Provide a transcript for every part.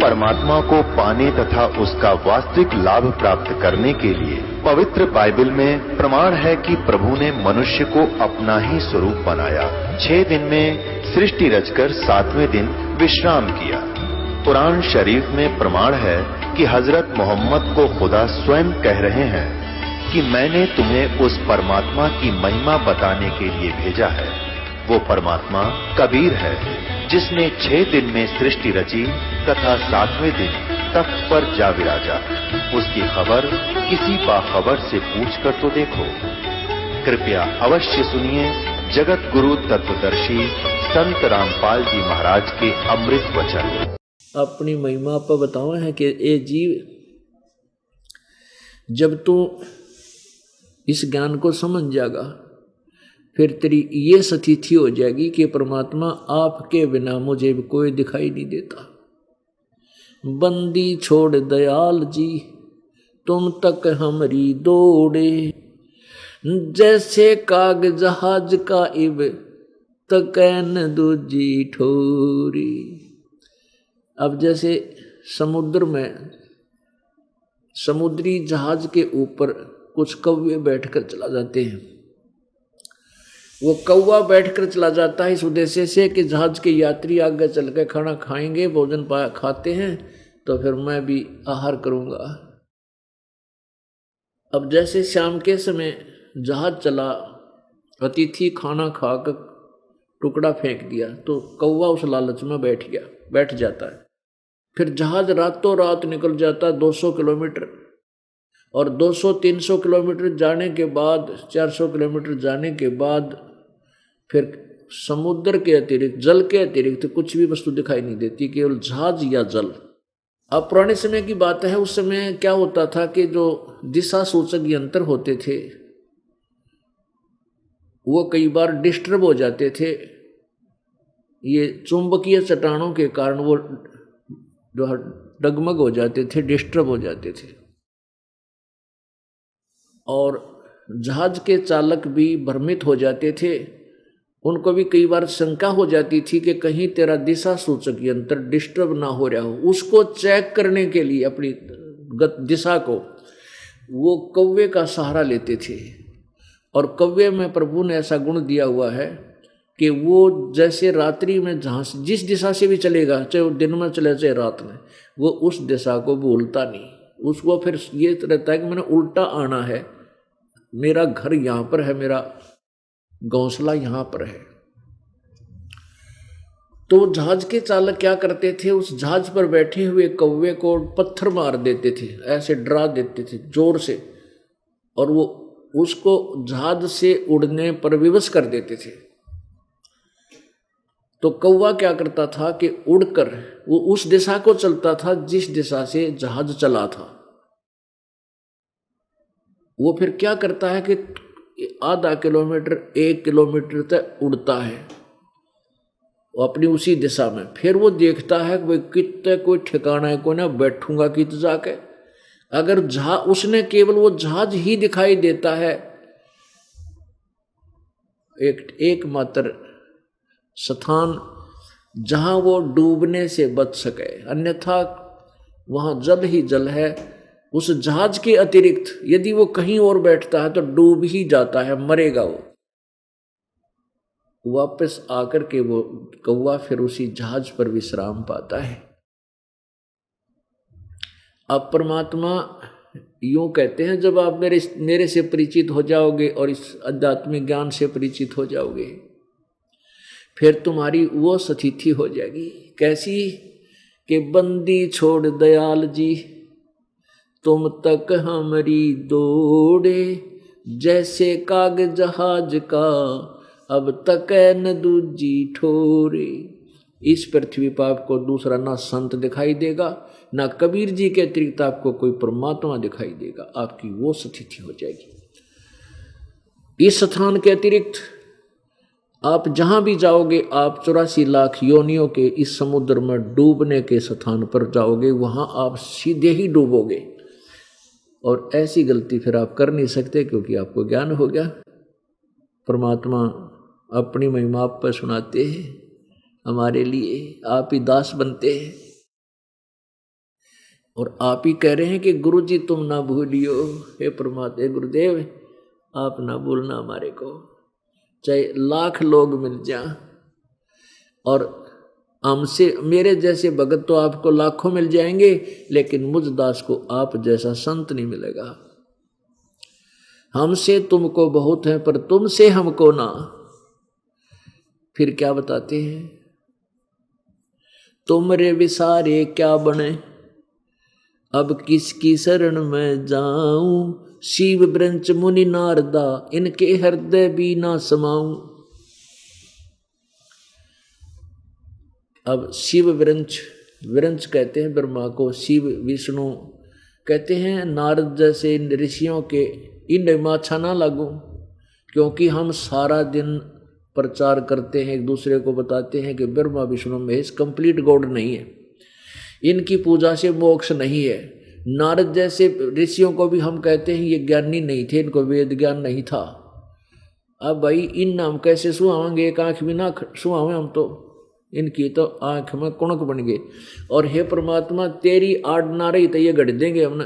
परमात्मा को पाने तथा उसका वास्तविक लाभ प्राप्त करने के लिए पवित्र बाइबल में प्रमाण है कि प्रभु ने मनुष्य को अपना ही स्वरूप बनाया। 6 दिन में सृष्टि रचकर 7वें दिन विश्राम किया। कुरान शरीफ में प्रमाण है कि हजरत मोहम्मद को खुदा स्वयं कह रहे हैं कि मैंने तुम्हें उस परमात्मा की महिमा बताने के लिए भेजा है। वो परमात्मा कबीर है जिसने 6 दिन में सृष्टि रची तथा 7वें दिन तख्त पर जा विराजा। उसकी खबर किसी बाखबर से पूछकर तो देखो। कृपया अवश्य सुनिए जगत गुरु तत्वदर्शी संत रामपाल जी महाराज के अमृत वचन। अपनी महिमा पर बताओ है कि ए जीव, जब तू इस ज्ञान को समझ जाएगा फिर तेरी ये स्थिति हो जाएगी कि परमात्मा आपके बिना मुझे भी कोई दिखाई नहीं देता। बंदी छोड़ दयाल जी तुम तक हमरी दौड़े, जैसे काग जहाज का इब तकैन दूजी ठोरी। अब जैसे समुद्र में समुद्री जहाज के ऊपर कुछ कौवे बैठकर चला जाते हैं। वो कौवा बैठकर चला जाता है इस उद्देश्य से कि जहाज के यात्री आगे चल के खाना खाएंगे, भोजन खाते हैं तो फिर मैं भी आहार करूंगा। अब जैसे शाम के समय जहाज चला, अतिथि खाना खाकर टुकड़ा फेंक दिया तो कौवा उस लालच में बैठ जाता है। फिर जहाज रातों रात निकल जाता 200 किलोमीटर, और 200-300 किलोमीटर जाने के बाद, 400 किलोमीटर जाने के बाद फिर समुद्र के अतिरिक्त, जल के अतिरिक्त कुछ भी वस्तु दिखाई नहीं देती, केवल जहाज या जल। अब पुराने समय की बात है, उस समय क्या होता था कि जो दिशा सूचक यंत्र होते थे वो कई बार डिस्टर्ब हो जाते थे। ये चुंबकीय चट्टानों के कारण वो जो डगमग हो जाते थे, डिस्टर्ब हो जाते थे, और जहाज के चालक भी भ्रमित हो जाते थे। उनको भी कई बार शंका हो जाती थी कि कहीं तेरा दिशा सूचक यंत्र डिस्टर्ब ना हो रहा हो। उसको चेक करने के लिए अपनी दिशा को वो कौवे का सहारा लेते थे। और कौवे में प्रभु ने ऐसा गुण दिया हुआ है कि वो जैसे रात्रि में जहाँ जिस दिशा से भी चलेगा, चाहे वो दिन में चले चाहे रात में, वो उस दिशा को भूलता नहीं। उसको फिर ये रहता है कि मैंने उल्टा आना है, मेरा घर यहाँ पर है, मेरा घोंसला यहाँ पर है। तो जहाज के चालक क्या करते थे, उस जहाज पर बैठे हुए कौवे को पत्थर मार देते थे, ऐसे डरा देते थे जोर से, और वो उसको जहाज से उड़ने पर विवश कर देते थे। तो कौवा क्या करता था कि उड़कर वो उस दिशा को चलता था जिस दिशा से जहाज चला था। वो फिर क्या करता है कि आधा किलोमीटर 1 किलोमीटर तक उड़ता है वो अपनी उसी दिशा में। फिर वो देखता है कि भाई कितने कोई ठिकाना है, कोई ना बैठूंगा कित जाके। अगर उसने केवल वो जहाज ही दिखाई देता है, एकमात्र स्थान जहां वो डूबने से बच सके, अन्यथा वहां जल ही जल है। उस जहाज के अतिरिक्त यदि वो कहीं और बैठता है तो डूब ही जाता है, मरेगा वो। वापस आकर के वो कौवा फिर उसी जहाज पर विश्राम पाता है। अब परमात्मा यूं कहते हैं, जब आप मेरे से परिचित हो जाओगे और इस आध्यात्मिक ज्ञान से परिचित हो जाओगे, फिर तुम्हारी वो स्थिति हो जाएगी कैसी कि बंदी छोड़ दयाल जी तुम तक हमारी दौड़े, जैसे काग जहाज का अब तक न दूजी ठोरे। इस पृथ्वी पर आपको दूसरा ना संत दिखाई देगा, ना कबीर जी के अतिरिक्त आपको कोई परमात्मा दिखाई देगा। आपकी वो स्थिति हो जाएगी। इस स्थान के अतिरिक्त आप जहां भी जाओगे, आप 84 लाख योनियों के इस समुद्र में डूबने के स्थान पर जाओगे, वहां आप सीधे ही डूबोगे। और ऐसी गलती फिर आप कर नहीं सकते, क्योंकि आपको ज्ञान हो गया। परमात्मा अपनी महिमा आप पर सुनाते हैं, हमारे लिए आप ही दास बनते हैं। और आप ही कह रहे हैं कि गुरु जी तुम ना भूलियो, हे परमात्मा, हे गुरुदेव आप ना भूलना हमारे को, चाहे लाख लोग मिल जाएं और हमसे मेरे जैसे भगत तो आपको लाखों मिल जाएंगे, लेकिन मुझ दास को आप जैसा संत नहीं मिलेगा। हमसे तुमको बहुत है पर तुमसे हमको ना। फिर क्या बताते हैं, तुमरे विसारे क्या बने, अब किसकी शरण में जाऊं, शिव ब्रंच मुनि नारदा, इनके हृदय भी ना समाऊं। अब शिव विरंच, विरंच कहते हैं ब्रह्मा को, शिव विष्णु कहते हैं नारद जैसे ऋषियों के इन माछा ना लागू, क्योंकि हम सारा दिन प्रचार करते हैं, एक दूसरे को बताते हैं कि ब्रह्मा विष्णु महेश कंप्लीट गॉड नहीं है, इनकी पूजा से मोक्ष नहीं है। नारद जैसे ऋषियों को भी हम कहते हैं ये ज्ञानी नहीं थे, इनको वेद ज्ञान नहीं था। अब भाई इन नाम कैसे सुहावेंगे, एक आंख भी ना सुहावे हम तो, इनकी तो आंख में कुणक बन गए। और हे परमात्मा तेरी आड़ ना रही तो ये गढ़ देंगे हमने,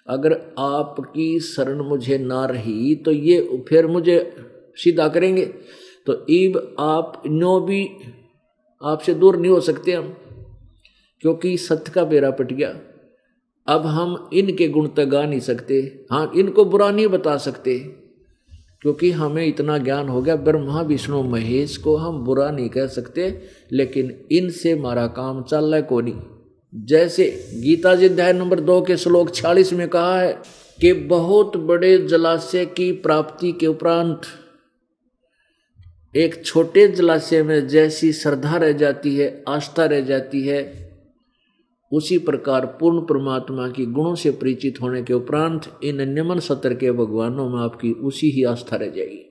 अगर आपकी शरण मुझे ना रही तो ये फिर मुझे सीधा करेंगे। तो ईब आप नो भी आपसे दूर नहीं हो सकते हम, क्योंकि सत्य का बेड़ा पट गया। अब हम इनके गुण तक गा नहीं सकते, हाँ इनको बुरा नहीं बता सकते, क्योंकि हमें इतना ज्ञान हो गया। ब्रह्मा विष्णु महेश को हम बुरा नहीं कह सकते, लेकिन इनसे हमारा काम चल रहा है को नहीं। जैसे गीता जी अध्याय नंबर 2 के श्लोक 46 में कहा है कि बहुत बड़े जलाशय की प्राप्ति के उपरांत एक छोटे जलाशय में जैसी श्रद्धा रह जाती है, आस्था रह जाती है, उसी प्रकार पूर्ण परमात्मा की गुणों से परिचित होने के उपरांत इन निम्न सत्र के भगवानों में आपकी उसी ही आस्था रह जाएगी।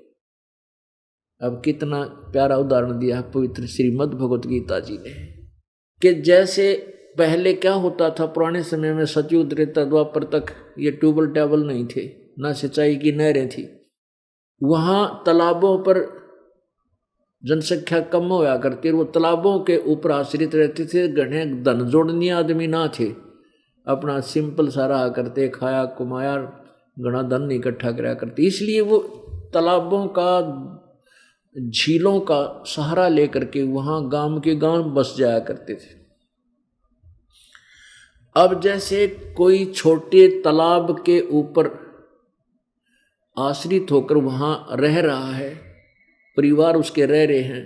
अब कितना प्यारा उदाहरण दिया पवित्र श्रीमद् भगवत गीता जी ने, कि जैसे पहले क्या होता था पुराने समय में, सतयुग त्रेता द्वापर तक ये ट्यूबल टैबल नहीं थे, ना सिंचाई की नहरें थी, वहाँ तालाबों पर जनसंख्या कम होया करती, वो तालाबों के ऊपर आश्रित रहते थे। घने धन जोड़नी आदमी ना थे, अपना सिंपल सा रहा करते, खाया कमाया, घना धन इकट्ठा कराया करते, इसलिए वो तालाबों का झीलों का सहारा लेकर के वहाँ गांव के गांव बस जाया करते थे। अब जैसे कोई छोटे तालाब के ऊपर आश्रित होकर वहाँ रह रहा है, परिवार उसके रह रहे हैं,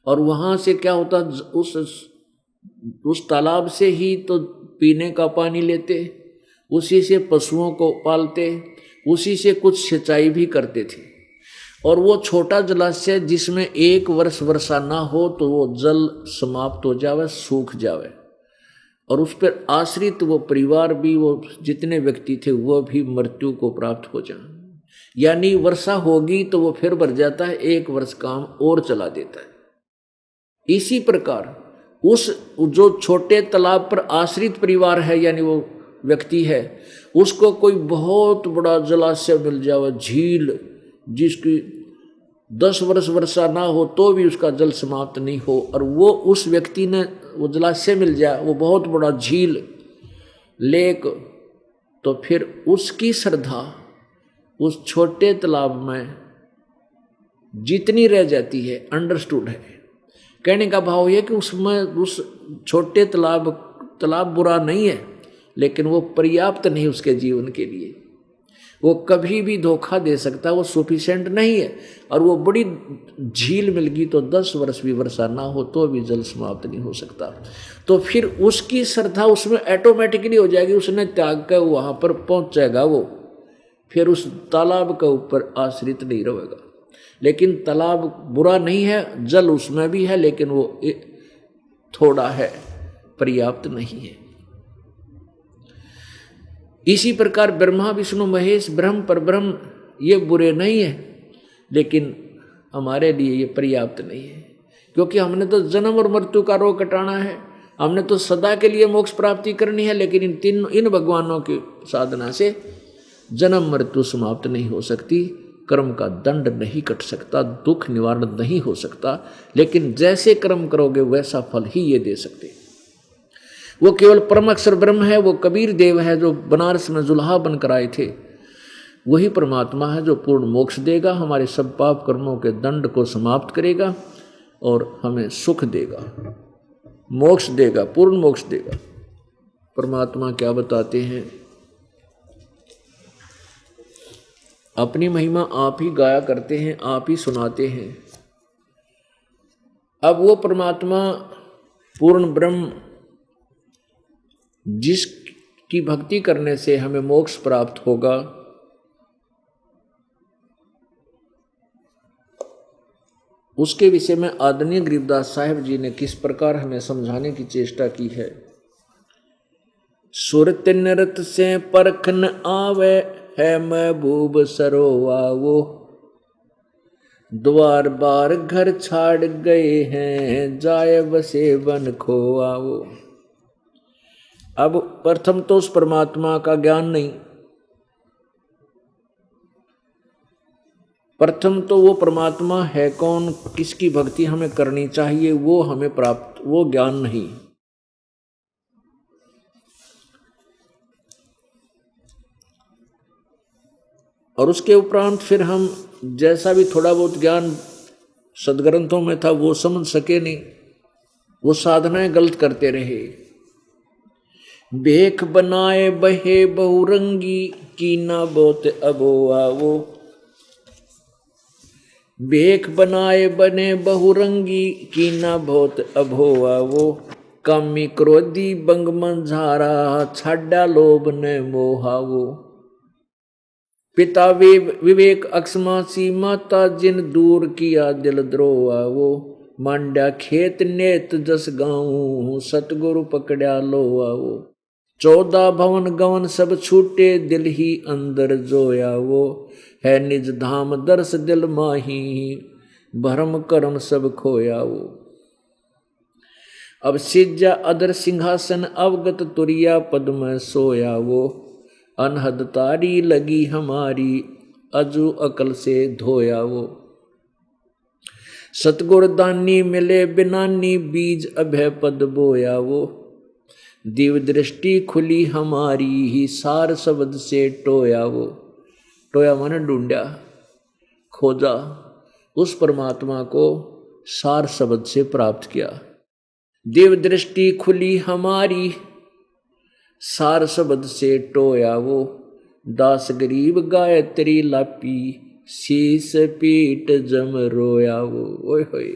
और वहाँ से क्या होता, उस तालाब से ही तो पीने का पानी लेते, उसी से पशुओं को पालते, उसी से कुछ सिंचाई भी करते थे। और वो छोटा जलाशय जिसमें एक वर्ष वर्षा ना हो तो वो जल समाप्त हो जावे, सूख जावे, और उस पर आश्रित वो परिवार भी, वो जितने व्यक्ति थे वो भी मृत्यु को प्राप्त हो जाए। यानी वर्षा होगी तो वो फिर भर जाता है, एक वर्ष काम और चला देता है। इसी प्रकार उस जो छोटे तालाब पर आश्रित परिवार है, यानी वो व्यक्ति है, उसको कोई बहुत बड़ा जलाशय मिल जाए, झील जिसकी 10 वर्ष वर्षा ना हो तो भी उसका जल समाप्त नहीं हो, और वो उस व्यक्ति ने वो जलाशय मिल जाए, वो बहुत बड़ा झील लेक, तो फिर उसकी श्रद्धा उस छोटे तालाब में जितनी रह जाती है, अंडरस्टूड है। कहने का भाव यह कि उसमें उस छोटे तालाब बुरा नहीं है, लेकिन वो पर्याप्त नहीं उसके जीवन के लिए, वो कभी भी धोखा दे सकता, वो सफिशिएंट नहीं है। और वो बड़ी झील मिल गई तो 10 वर्ष भी वर्षा ना हो तो भी जल समाप्त नहीं हो सकता। तो फिर उसकी श्रद्धा उसमें ऑटोमेटिकली हो जाएगी, उसने त्याग कर वहाँ पर पहुँच जाएगा, वो फिर उस तालाब के ऊपर आश्रित नहीं रहेगा। लेकिन तालाब बुरा नहीं है, जल उसमें भी है, लेकिन वो थोड़ा है, पर्याप्त नहीं है। इसी प्रकार ब्रह्मा विष्णु महेश ब्रह्म परब्रह्म ये बुरे नहीं है, लेकिन हमारे लिए ये पर्याप्त नहीं है, क्योंकि हमने तो जन्म और मृत्यु का रोग कटाना है, हमने तो सदा के लिए मोक्ष प्राप्ति करनी है। लेकिन इन भगवानों की साधना से जन्म मृत्यु समाप्त नहीं हो सकती, कर्म का दंड नहीं कट सकता, दुख निवारण नहीं हो सकता, लेकिन जैसे कर्म करोगे वैसा फल ही ये दे सकते। वो केवल परम अक्षर ब्रह्म है, वो कबीर देव है जो बनारस में जुल्हा बनकर आए थे। वही परमात्मा है जो पूर्ण मोक्ष देगा, हमारे सब पाप कर्मों के दंड को समाप्त करेगा और हमें सुख देगा, मोक्ष देगा, पूर्ण मोक्ष देगा। परमात्मा क्या बताते हैं? अपनी महिमा आप ही गाया करते हैं, आप ही सुनाते हैं। अब वो परमात्मा पूर्ण ब्रह्म जिसकी भक्ति करने से हमें मोक्ष प्राप्त होगा, उसके विषय में आदरणीय गरीबदास साहिब जी ने किस प्रकार हमें समझाने की चेष्टा की है। सुरत नरत से परखन आवे है महबूब सरोवा वो, द्वार बार घर छाड़ गए हैं जाए बसे बन खोआ वो। अब प्रथम तो उस परमात्मा का ज्ञान नहीं, प्रथम तो वो परमात्मा है कौन, किसकी भक्ति हमें करनी चाहिए, वो हमें प्राप्त, वो ज्ञान नहीं। और उसके उपरांत फिर हम जैसा भी थोड़ा बहुत ज्ञान सदग्रंथों में था वो समझ सके नहीं, वो साधनाएं गलत करते रहे। बेख बनाए बहे बहुरंगी कीना बहुत अबोआ वो, बेख बनाए बने बहुरंगी कीना बहुत अभोआ वो, कामी क्रोधी बंग मंझारा छाड़ा लोभ ने मोहा वो। पिता विवेक अक्षमासी माता जिन दूर किया दिल द्रोहा वो, मांड्या खेत नेत जस गाऊं सतगुरु पकड़ा लोआ वो। 14 भवन गवन सब छूटे दिल ही अंदर जोया वो, है निज धाम दर्श दिल माही भरम कर्म सब खोया वो। अब सिज्जा अदर सिंहासन अवगत तुरिया पद में सोया वो, अनहद तारी लगी हमारी अजू अकल से धोया वो। सतगुर दानी मिले बिनानी बीज अभय पद बोया वो, दिव दृष्टि खुली हमारी ही सार शब्द से टोया वो। टोया माने ढूंढा, खोजा, उस परमात्मा को सार शब्द से प्राप्त किया। दिव दृष्टि खुली हमारी सार शब्द से टोया वो, दास गरीब गायत्री लापी शीस पीट जम रोया वो। ओए होए,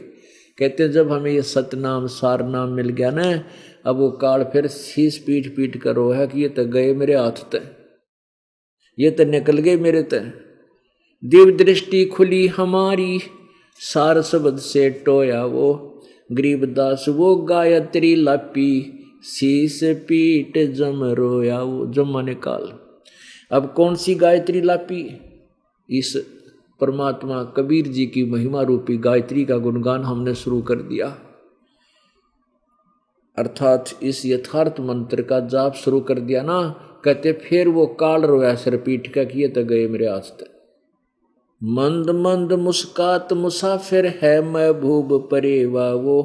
कहते जब हमें ये सतनाम सार नाम मिल गया ना, अब वो काल फिर शीस पीट पीट कर रो है कि ये तो गए मेरे हाथ तय, ये तो निकल गए मेरे तय। दिव दृष्टि खुली हमारी सार शब्द से टोया वो, गरीबदास वो गायत्री लापी शीस पीट जम रोया वो। जम माने काल। अब कौन सी गायत्री लापी? इस परमात्मा कबीर जी की महिमा रूपी गायत्री का गुणगान हमने शुरू कर दिया, अर्थात इस यथार्थ मंत्र का जाप शुरू कर दिया ना। कहते फिर वो काल रोया सिर पीट का किए तो गए मेरे आज तक। मंद मंद मुस्कात मुसाफिर है महबूब परेवा वो,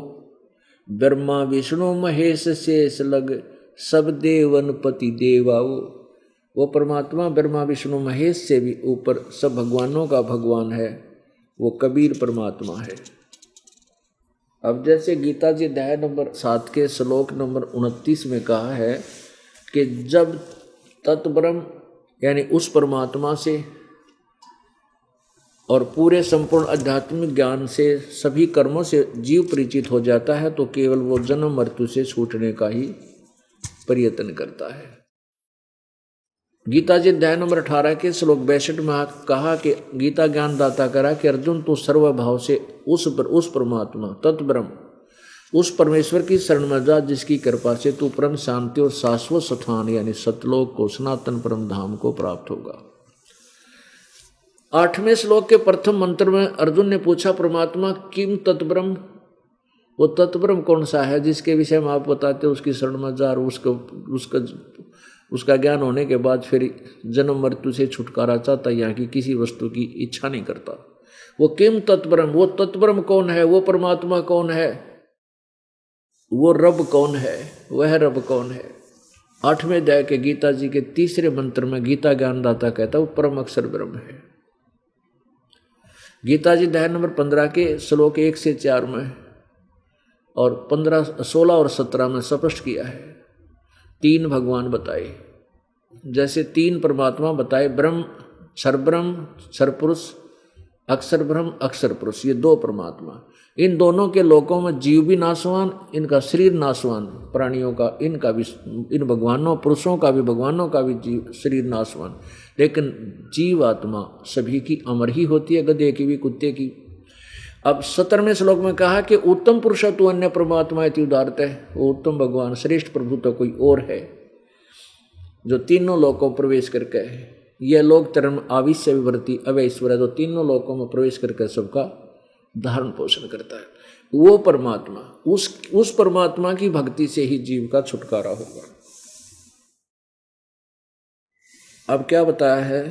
ब्रह्मा विष्णु महेश शेष लग सब देवन पति देवा वो परमात्मा ब्रह्मा विष्णु महेश से भी ऊपर सब भगवानों का भगवान है, वो कबीर परमात्मा है। अब जैसे गीता जी अध्याय नंबर 7 के श्लोक नंबर 29 में कहा है कि जब तत्ब्रह्म यानी उस परमात्मा से और पूरे संपूर्ण आध्यात्मिक ज्ञान से सभी कर्मों से जीव परिचित हो जाता है तो केवल वो जन्म मृत्यु से छूटने का ही प्रयत्न करता है। गीता जी अध्याय नंबर 18 के श्लोक 62 में कहा कि गीता ज्ञान दाता करा कि अर्जुन तो सर्वभाव से उस परमात्मा तत्ब्रह्म उस परमेश्वर की शरण में जा जिसकी कृपा से तू परम शांति और शाश्वत स्थान यानी सतलोक को सनातन परम धाम को प्राप्त होगा। 8वें श्लोक के प्रथम मंत्र में अर्जुन ने पूछा परमात्मा किम तत्ब्रह्म, वो तत्ब्रह्म कौन सा है जिसके विषय में आप बताते हो उसकी शरण में जा और उसका ज्ञान होने के बाद फिर जन्म मृत्यु से छुटकारा चाहता, यहाँ की किसी वस्तु की इच्छा नहीं करता। वो किम तत्ब्रह्म, वो तत्ब्रह्म कौन है, वो परमात्मा कौन है? वो रब कौन है, वह रब कौन है। 8वें अध्याय के गीता जी के 3रे मंत्र में गीता ज्ञानदाता कहता है वो परम अक्षर ब्रह्म है। गीता जी अध्याय नंबर 15 के श्लोक 1 से 4 में और 15, 16 और 17 में स्पष्ट किया है। 3 भगवान बताए, जैसे 3 परमात्मा बताए, ब्रह्म, क्षरपुरुष, अक्षर ब्रह्म, अक्षर पुरुष, ये 2 परमात्मा। इन दोनों के लोकों में जीव भी नाशवान, इनका शरीर नाशवान, प्राणियों का, इनका भी, इन भगवानों पुरुषों का भी, भगवानों का भी जीव शरीर नाशवान, लेकिन जीव आत्मा सभी की अमर ही होती है, गधे की भी, कुत्ते की। अब 17वें श्लोक में कहा कि उत्तम पुरुष तो अन्य परमात्मा इति उदारत है, वो उत्तम भगवान श्रेष्ठ प्रभु तो कोई और है जो तीनों लोकों प्रवेश करके, यह लोक धर्म आविश्य विवर्ती अवैश्वर है, तो तीनों लोकों में प्रवेश करके सबका धारण पोषण करता है। वो परमात्मा, उस परमात्मा की भक्ति से ही जीव का छुटकारा होगा। अब क्या बताया है,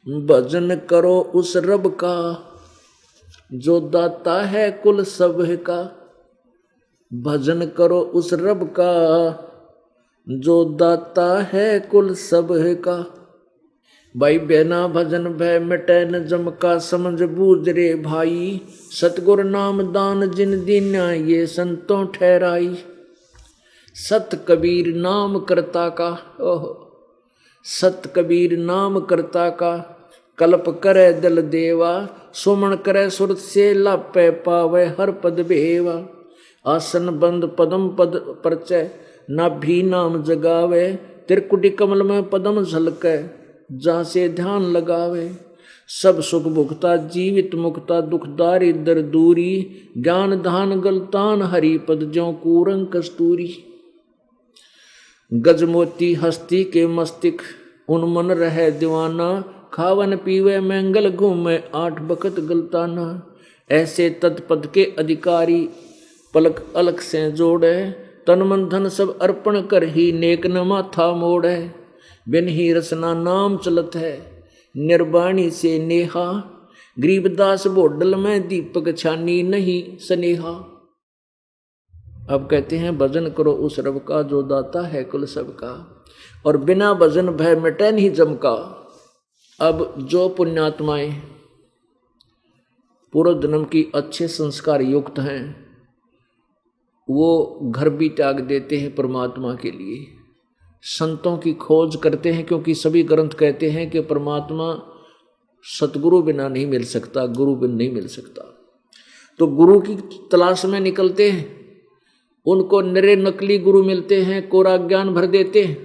भजन करो उस रब का जो दाता है कुल सब का। भजन करो उस रब का जो दाता है कुल सब का। भाई बिना भजन भय मिटे न जम का, समझ बूझ रे भाई। सतगुर नाम दान जिन दीन्या ये संतों ठहराई। सत कबीर नाम करता का, ओह सत कबीर नाम करता का। कल्प करे दल देवा, सुमन करे सुरत से लापे पावे हर पद भेवा। आसन बंद पदम पद परचय, नाभि नाम जगावे। त्रिकुटी कमल में पदम झलके, जहाँ से ध्यान लगावे। सब सुख भुगता जीवित मुक्ता, दुख दारिद्र दूरी। ज्ञान धान गलतान हरि पद ज्यों कूरंग कस्तूरी। गजमोती हस्ती के मस्तिक, उन्मन रहे दीवाना। खावन पीवे मंगल घूमे, 8 बखत गलताना। ऐसे तत्पद के अधिकारी, पलक अलग से जोड़े। तन मन धन सब अर्पण कर ही, नेक न माथा मोड़े। बिन ही रसना नाम चलत है, निर्वाणी से नेहा। गरीबदास बोडल में दीपक छानी नहीं सनेहा। अब कहते हैं भजन करो उस रब का जो दाता है कुल सब का, और बिना भजन भय मिटे नहीं जम का। अब जो पुण्यात्माएं पूर्व जन्म की अच्छे संस्कार युक्त हैं, वो घर भी त्याग देते हैं परमात्मा के लिए। संतों की खोज करते हैं, क्योंकि सभी ग्रंथ कहते हैं कि परमात्मा सतगुरु बिना नहीं मिल सकता, गुरु बिना नहीं मिल सकता। तो गुरु की तलाश में निकलते हैं, उनको निरे नकली गुरु मिलते हैं, कोरा ज्ञान भर देते हैं।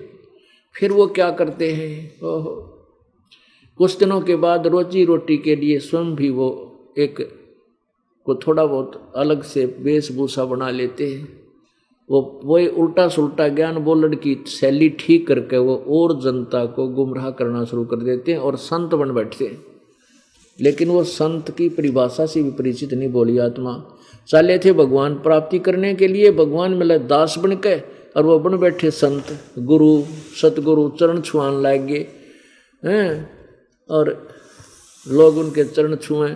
फिर वो क्या करते हैं, ओहो, कुछ दिनों के बाद रोजी रोटी के लिए स्वयं भी वो एक को थोड़ा बहुत अलग से वेशभूषा बना लेते हैं। वो वही उल्टा सुल्टा ज्ञान बोलने की शैली ठीक करके वो और जनता को गुमराह करना शुरू कर देते हैं और संत बन बैठते हैं। लेकिन वो संत की परिभाषा से भी परिचित नहीं भोली आत्मा। चले थे भगवान प्राप्ति करने के लिए, भगवान मिले दास बन के, और वो बन बैठे संत, गुरु सतगुरु चरण छुआन लाग गए हैं, और लोग उनके चरण छुएं,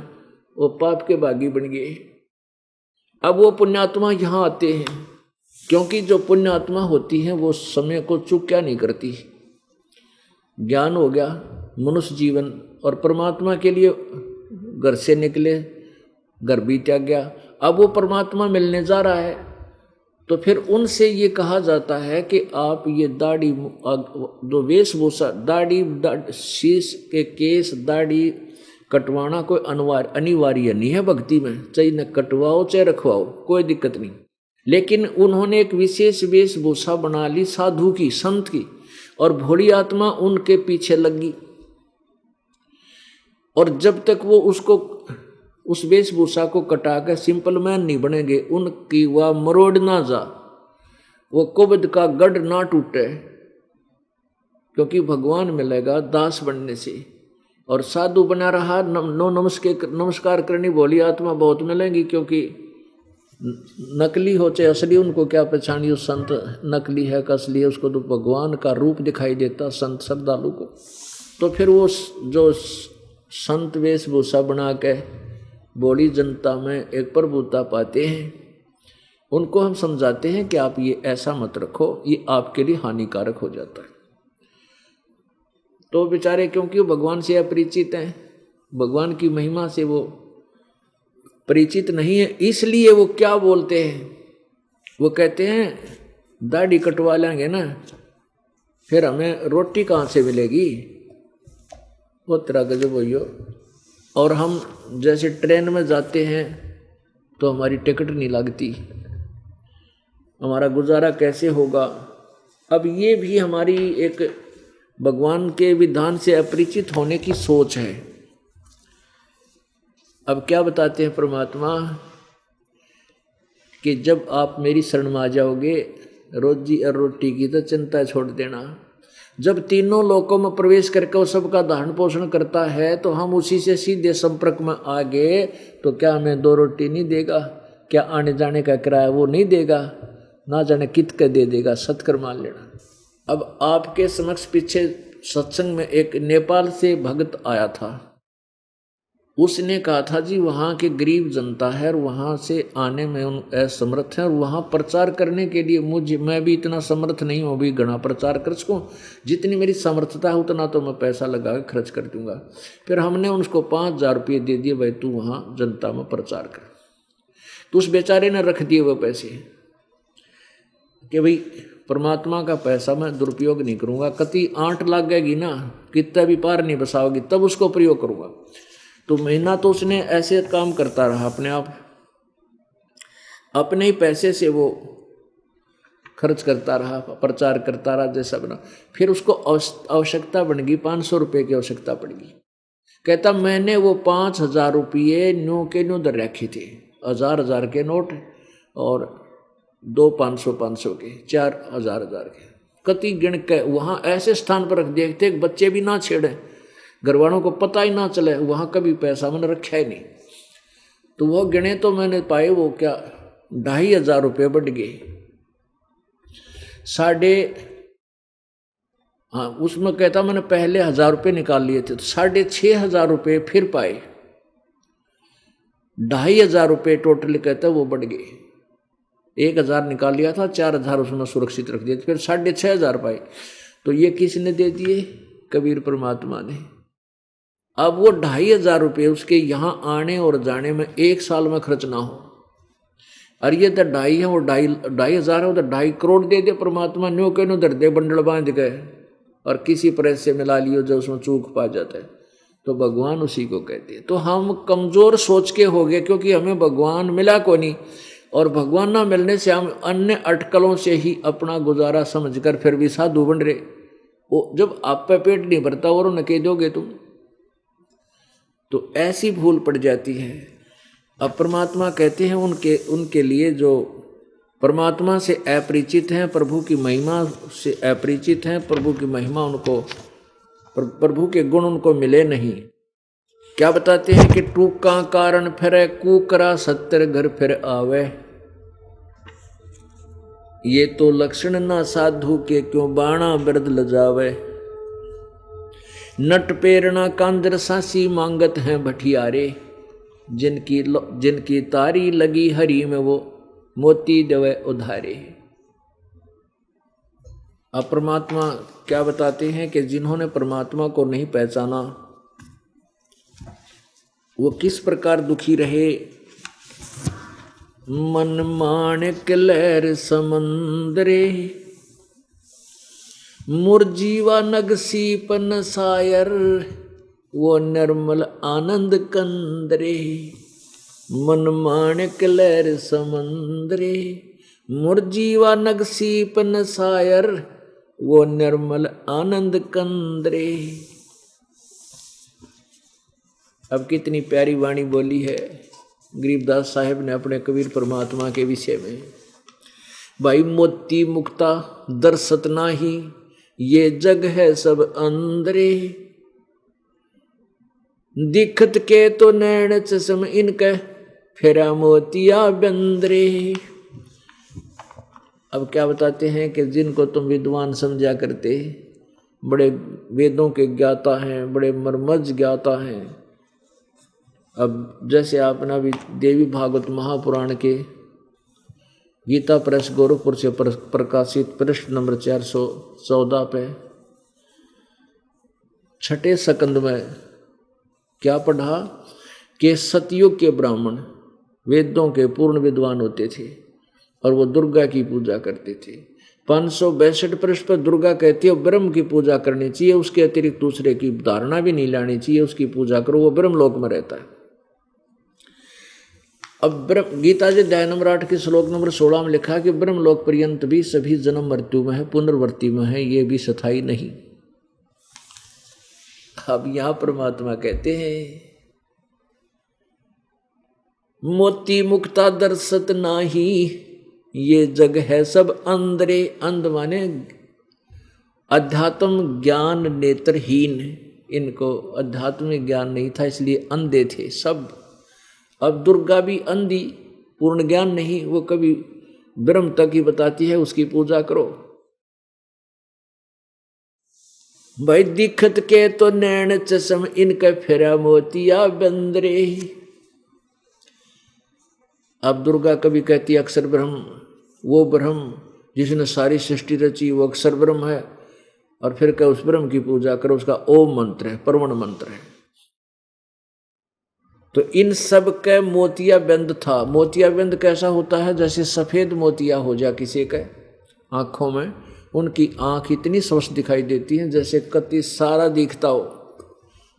वो पाप के भागी बन गए। अब वो पुण्यात्मा यहाँ आते हैं, क्योंकि जो पुण्यात्मा होती है वो समय को चूक क्या नहीं करती। ज्ञान हो गया, मनुष्य जीवन और परमात्मा के लिए घर से निकले, घर भी त्याग गया। अब वो परमात्मा मिलने जा रहा है, तो फिर उनसे ये कहा जाता है कि आप ये दाढ़ी जो वेशभूषा, दाढ़ी शीश के केस दाढ़ी कटवाना कोई अनिवार्य नहीं है भक्ति में, चाहे न कटवाओ चाहे रखवाओ, कोई दिक्कत नहीं। लेकिन उन्होंने एक विशेष वेशभूषा बना ली साधु की, संत की, और भोली आत्मा उनके पीछे लगी। और जब तक वो उसको उस वेशभूषा को कटा कर सिंपल मैन नहीं बनेंगे, उनकी वह मरोड़ ना जा, वो कुबद का गढ़ ना टूटे, क्योंकि भगवान मिलेगा दास बनने से। और साधु बना रहा, नमस्कार करनी भोली आत्मा बहुत मिलेंगी, क्योंकि नकली हो चाहे असली, उनको क्या पहचानियो संत नकली है का असली है, उसको तो भगवान का रूप दिखाई देता संत श्रद्धालु को। तो फिर वो जो संत वेशभूषा बना के बड़ी जनता में एक प्रभुता पाते हैं, उनको हम समझाते हैं कि आप ये ऐसा मत रखो, ये आपके लिए हानिकारक हो जाता है। तो बेचारे क्योंकि वो भगवान से अपरिचित हैं, भगवान की महिमा से वो परिचित नहीं है, इसलिए वो क्या बोलते हैं, वो कहते हैं दाढ़ी कटवा लेंगे ना फिर हमें रोटी कहाँ से मिलेगी, वो तरह गजब हो। और हम जैसे ट्रेन में जाते हैं तो हमारी टिकट नहीं लगती, हमारा गुजारा कैसे होगा। अब ये भी हमारी एक भगवान के विधान से अपरिचित होने की सोच है। अब क्या बताते हैं परमात्मा कि जब आप मेरी शरण में आ जाओगे, रोजी और रोटी की तो चिंता छोड़ देना। जब तीनों लोकों में प्रवेश करके वो सबका धारण पोषण करता है तो हम उसी से सीधे संपर्क में आ गए तो क्या हमें 2 रोटी नहीं देगा, क्या आने जाने का किराया वो नहीं देगा, ना जाने कित का दे देगा, सत्कर मान लेना। अब आपके समक्ष पीछे सत्संग में एक नेपाल से भक्त आया था, उसने कहा था जी वहाँ के गरीब जनता है और वहाँ से आने में असमर्थ है और वहाँ प्रचार करने के लिए मैं भी इतना समर्थ नहीं हूँ अभी घना प्रचार कर सकूँ, जितनी मेरी समर्थता है उतना तो मैं पैसा लगा के खर्च कर दूंगा। फिर हमने उसको 5,000 रुपये दे दिए, भाई तू वहाँ जनता में प्रचार कर। तो उस बेचारे ने रख दिए वो पैसे कि भाई परमात्मा का पैसा मैं दुरुपयोग नहीं करूँगा, कति 8 लगेगी ना कितना भी पार नहीं बसाओगी तब उसको प्रयोग करूँगा। तो महीना तो उसने ऐसे काम करता रहा, अपने आप अपने ही पैसे से वो खर्च करता रहा, प्रचार करता रहा जैसा बना। फिर उसको आवश्यकता बन गई, 500 रुपये की आवश्यकता पड़ेगी। कहता मैंने वो 5,000 रुपये न्यू के न्यू दर रखे थे, 1,000 के नोट और 2 500 के, 4,000 के, कति गिण के वहाँ ऐसे स्थान पर रख देखते बच्चे भी ना छेड़े, घर वालों को पता ही ना चले, वहाँ कभी पैसा मैंने रखा ही नहीं। तो वो गिने तो मैंने पाए वो क्या 2,500 रुपये बढ़ गए, उसमें कहता मैंने पहले 1,000 रुपये निकाल लिए थे तो 6,500 रुपये फिर पाए, 2,500 रुपये टोटल कहता वो बढ़ गए। 1,000 निकाल लिया था, 4,000 उसमें सुरक्षित रख दिए, फिर 6,500 पाए। तो ये किसने दे दिए? कबीर परमात्मा ने। अब वो 2,500 रुपये उसके यहाँ आने और जाने में 1 साल में खर्च ना हो, और ये तो 2,500 है, वो 2,500 है, वो तो 2.5 करोड़ दे दे परमात्मा, न्यू के न्यू दर दे बंडल बांध गए और किसी प्रेस से मिला लियो जो उसमें चूक पा जाता है, तो भगवान उसी को कहते हैं। तो हम कमजोर सोच के हो गए क्योंकि हमें भगवान मिला को नहीं, और भगवान ना मिलने से हम अन्य अटकलों से ही अपना गुजारा समझकर फिर भी साधु बन रहे। वो जब आप पे पेट नहीं भरता और उन्हें कह दोगे तुम, तो ऐसी भूल पड़ जाती है। अब परमात्मा कहते हैं उनके लिए जो परमात्मा से अपरिचित हैं, प्रभु की महिमा से अपरिचित हैं, प्रभु की महिमा उनको, प्रभु के गुण उनको मिले नहीं। क्या बताते हैं कि टूका कारण फिरे कूकरा 70 घर फिर आवे, ये तो लक्षण ना साधु के क्यों बाणा बिरद लजावे, नट पेरना कांदर सासी मांगत हैं भटियारे, जिनकी तारी लगी हरी में वो मोती देवे उधारे। अब परमात्मा क्या बताते हैं कि जिन्होंने परमात्मा को नहीं पहचाना वो किस प्रकार दुखी रहे। मन माणिक लहर समंदरे, मुरजीवा नगसी पन सायर, वो निर्मल आनंद कंदरे। मन माणिक लहर समंदरे, मुरजीवा नगसी पन सायर, वो निर्मल आनंद कंदरे। अब कितनी प्यारी वाणी बोली है गरीबदास साहेब ने अपने कबीर परमात्मा के विषय में। भाई मोती मुक्ता दर्शत नाही, ये जग है सब अंदरे, दिखत के तो नैन चश्म इनके, फेरा मोतिया बंदरे। अब क्या बताते हैं कि जिनको तुम विद्वान समझा करते, बड़े वेदों के ज्ञाता हैं, बड़े मर्मज्ञ ज्ञाता हैं, अब जैसे आपने अभी देवी भागवत महापुराण के गीता प्रेस गोरखपुर से प्रकाशित पृष्ठ नंबर 414 पे छठे सकंद में क्या पढ़ा कि सतयुग के ब्राह्मण वेदों के पूर्ण विद्वान होते थे और वो दुर्गा की पूजा करते थे। 562 पृष्ठ पर दुर्गा कहती है ब्रह्म की पूजा करनी चाहिए, उसके अतिरिक्त दूसरे की धारणा भी नहीं लानी चाहिए, उसकी पूजा करो, वो ब्रह्म लोक में रहता है। अब गीता जी अध्याय नंबर 8 के श्लोक नंबर 16 में लिखा कि ब्रह्म लोक पर्यंत भी सभी जन्म मृत्यु में है, पुनर्वृत्ति में है, ये भी स्थायी नहीं। अब यहां परमात्मा कहते हैं मोती मुक्ता दर्शत नाही, ये जग है सब अंधरे। अंध माने अध्यात्म ज्ञान नेत्रहीन, इनको अध्यात्म ज्ञान नहीं था इसलिए अंधे थे सब। अब दुर्गा भी अंधी, पूर्ण ज्ञान नहीं, वो कभी ब्रह्म तक ही बताती है, उसकी पूजा करो। भाई दिखत के तो नैन चश्म, इनके फेरा मोतिया बंदरे। अब दुर्गा कभी कहती है अक्षर ब्रह्म, वो ब्रह्म जिसने सारी सृष्टि रची वो अक्षर ब्रह्म है, और फिर कह उस ब्रह्म की पूजा करो, उसका ओम मंत्र है, परमण मंत्र है। तो इन सब के मोतिया बंद था। मोतिया बंद कैसा होता है? जैसे सफेद मोतिया हो जा किसी के आंखों में, उनकी आंख इतनी स्वस्थ दिखाई देती है जैसे कति सारा दिखता हो,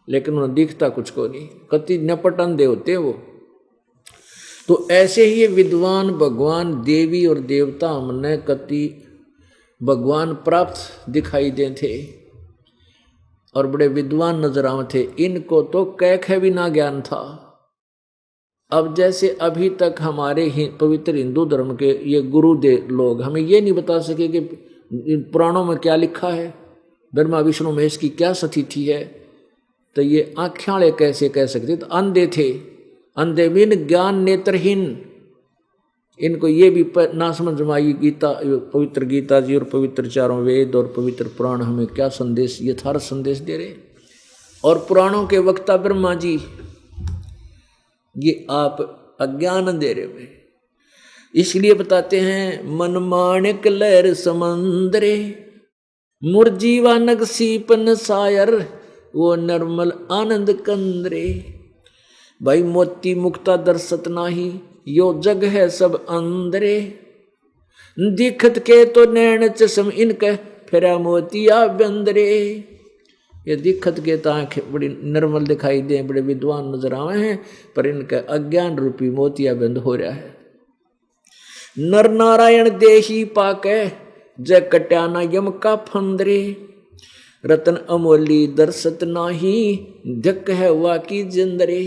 लेकिन उन्हें दिखता कुछ को नहीं, कति नपट अंधे होते हैं वो। तो ऐसे ही विद्वान भगवान देवी और देवता हमने कति भगवान प्राप्त दिखाई दे थे और बड़े विद्वान नजर आवे थे, इनको तो कैख भी ना ज्ञान था। अब जैसे अभी तक हमारे पवित्र हिंदू धर्म के ये गुरुदेव लोग हमें ये नहीं बता सके कि पुराणों में क्या लिखा है, ब्रह्मा विष्णु महेश की क्या स्थिति है, तो ये आँखें कैसे कह सकते? तो अंधे थे, अंधे बिन ज्ञान नेत्रहीन, इनको ये भी ना समझ में आई गीता, पवित्र गीता जी और पवित्र चारों वेद और पवित्र पुराण हमें क्या संदेश, यथार्थ संदेश दे रहे। और पुराणों के वक्ता ब्रह्मा जी ये आप अज्ञान दे रहे हुए, इसलिए बताते हैं मन माणिक लहर समंदरे, मुरजीवा नग सीपन सायर, वो निर्मल आनंद कंदरे। भाई मोती मुक्ता दर्शत नाही, यो जग है सब अंदरे। दिखत के तो नैन चश्म, इनके फेरा मोतिया बंदरे। ये दिखत के तो आंखें बड़ी निर्मल दिखाई दे, बड़े विद्वान नजर आवे हैं, पर इनका अज्ञान रूपी मोतिया बंद हो रहा है। नर नारायण देही पाके, जय कट्याना यम का फंदरे। रतन अमोली दर्शत नाही, धक है वाकी जिंदरे।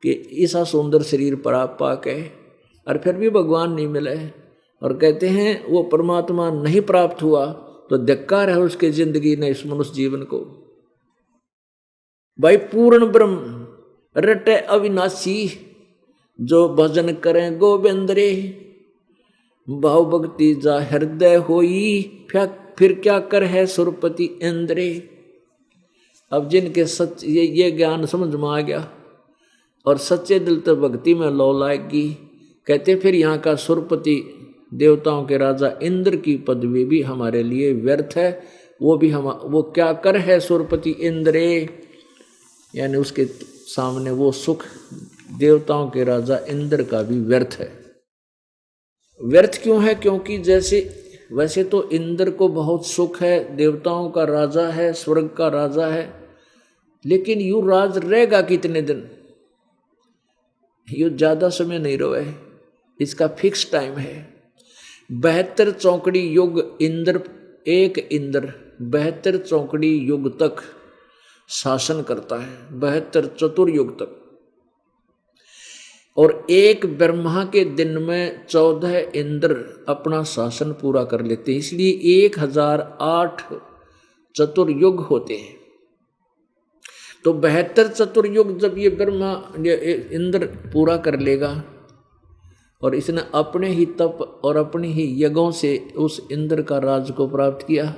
कि ऐसा सुंदर शरीर पर आप पाके और फिर भी भगवान नहीं मिले, और कहते हैं वो परमात्मा नहीं प्राप्त हुआ तो धिक्कार है उसके जिंदगी ने, इस मनुष्य जीवन को। भाई पूर्ण ब्रह्म रटे अविनाशी, जो भजन करें गोविंद रे। भाव भक्ति जा हृदय होई, फिर क्या कर है सुरपति इंद्रे। अब जिनके सच ये ज्ञान समझ में आ गया और सच्चे दिल तो भक्ति में लौ लाएगी, कहते फिर यहाँ का सुरपति देवताओं के राजा इंद्र की पदवी भी हमारे लिए व्यर्थ है। वो क्या कर है सुरपति इंद्रे, यानी उसके सामने वो सुख देवताओं के राजा इंद्र का भी व्यर्थ है। व्यर्थ क्यों है? क्योंकि वैसे तो इंद्र को बहुत सुख है, देवताओं का राजा है, स्वर्ग का राजा है, लेकिन यूं राज रहेगा कितने दिन? यूं ज्यादा समय नहीं रहे, इसका फिक्स टाइम है। 72 चौकड़ी युग एक इंद्र 72 चौकड़ी युग तक शासन करता है, 72 चतुर्युग तक। और एक ब्रह्मा के दिन में 14 इंद्र अपना शासन पूरा कर लेते हैं, इसलिए 1008 चतुर्युग होते हैं। तो 72 चतुर्युग जब ये ब्रह्मा इंद्र पूरा कर लेगा, और इसने अपने ही तप और अपने ही यज्ञों से उस इंद्र का राज को प्राप्त किया,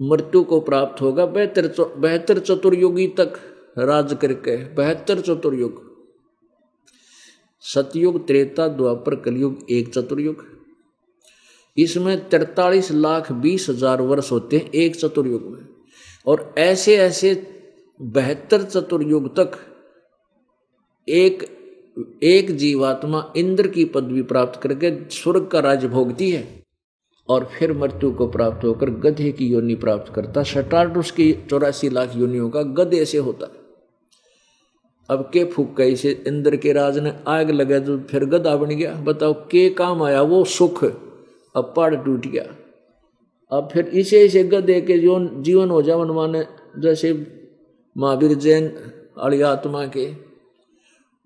मृत्यु को प्राप्त होगा 72 चतुर्युगी तक राज करके 72 चतुर्युग, सतयुग, त्रेता, द्वापर, कलयुग, एक चतुर्युग। इसमें 43,20,000 वर्ष होते हैं एक चतुर्युग में। और ऐसे ऐसे 72 चतुर्युग तक एक जीवात्मा इंद्र की पदवी प्राप्त करके स्वर्ग का राज्य भोगती है और फिर मृत्यु को प्राप्त होकर गधे की योनि प्राप्त करता। शटार्टुस की 84 लाख योनियों का गधे से होता। अब के फूक गई से इंद्र के राज ने आग लगा तो फिर गधा बन गया। बताओ के काम आया वो सुख, अब पहाड़ टूट गया। अब फिर इसे गधे के जीवन हो जावन माने जैसे महावीर जैन वाली आत्मा के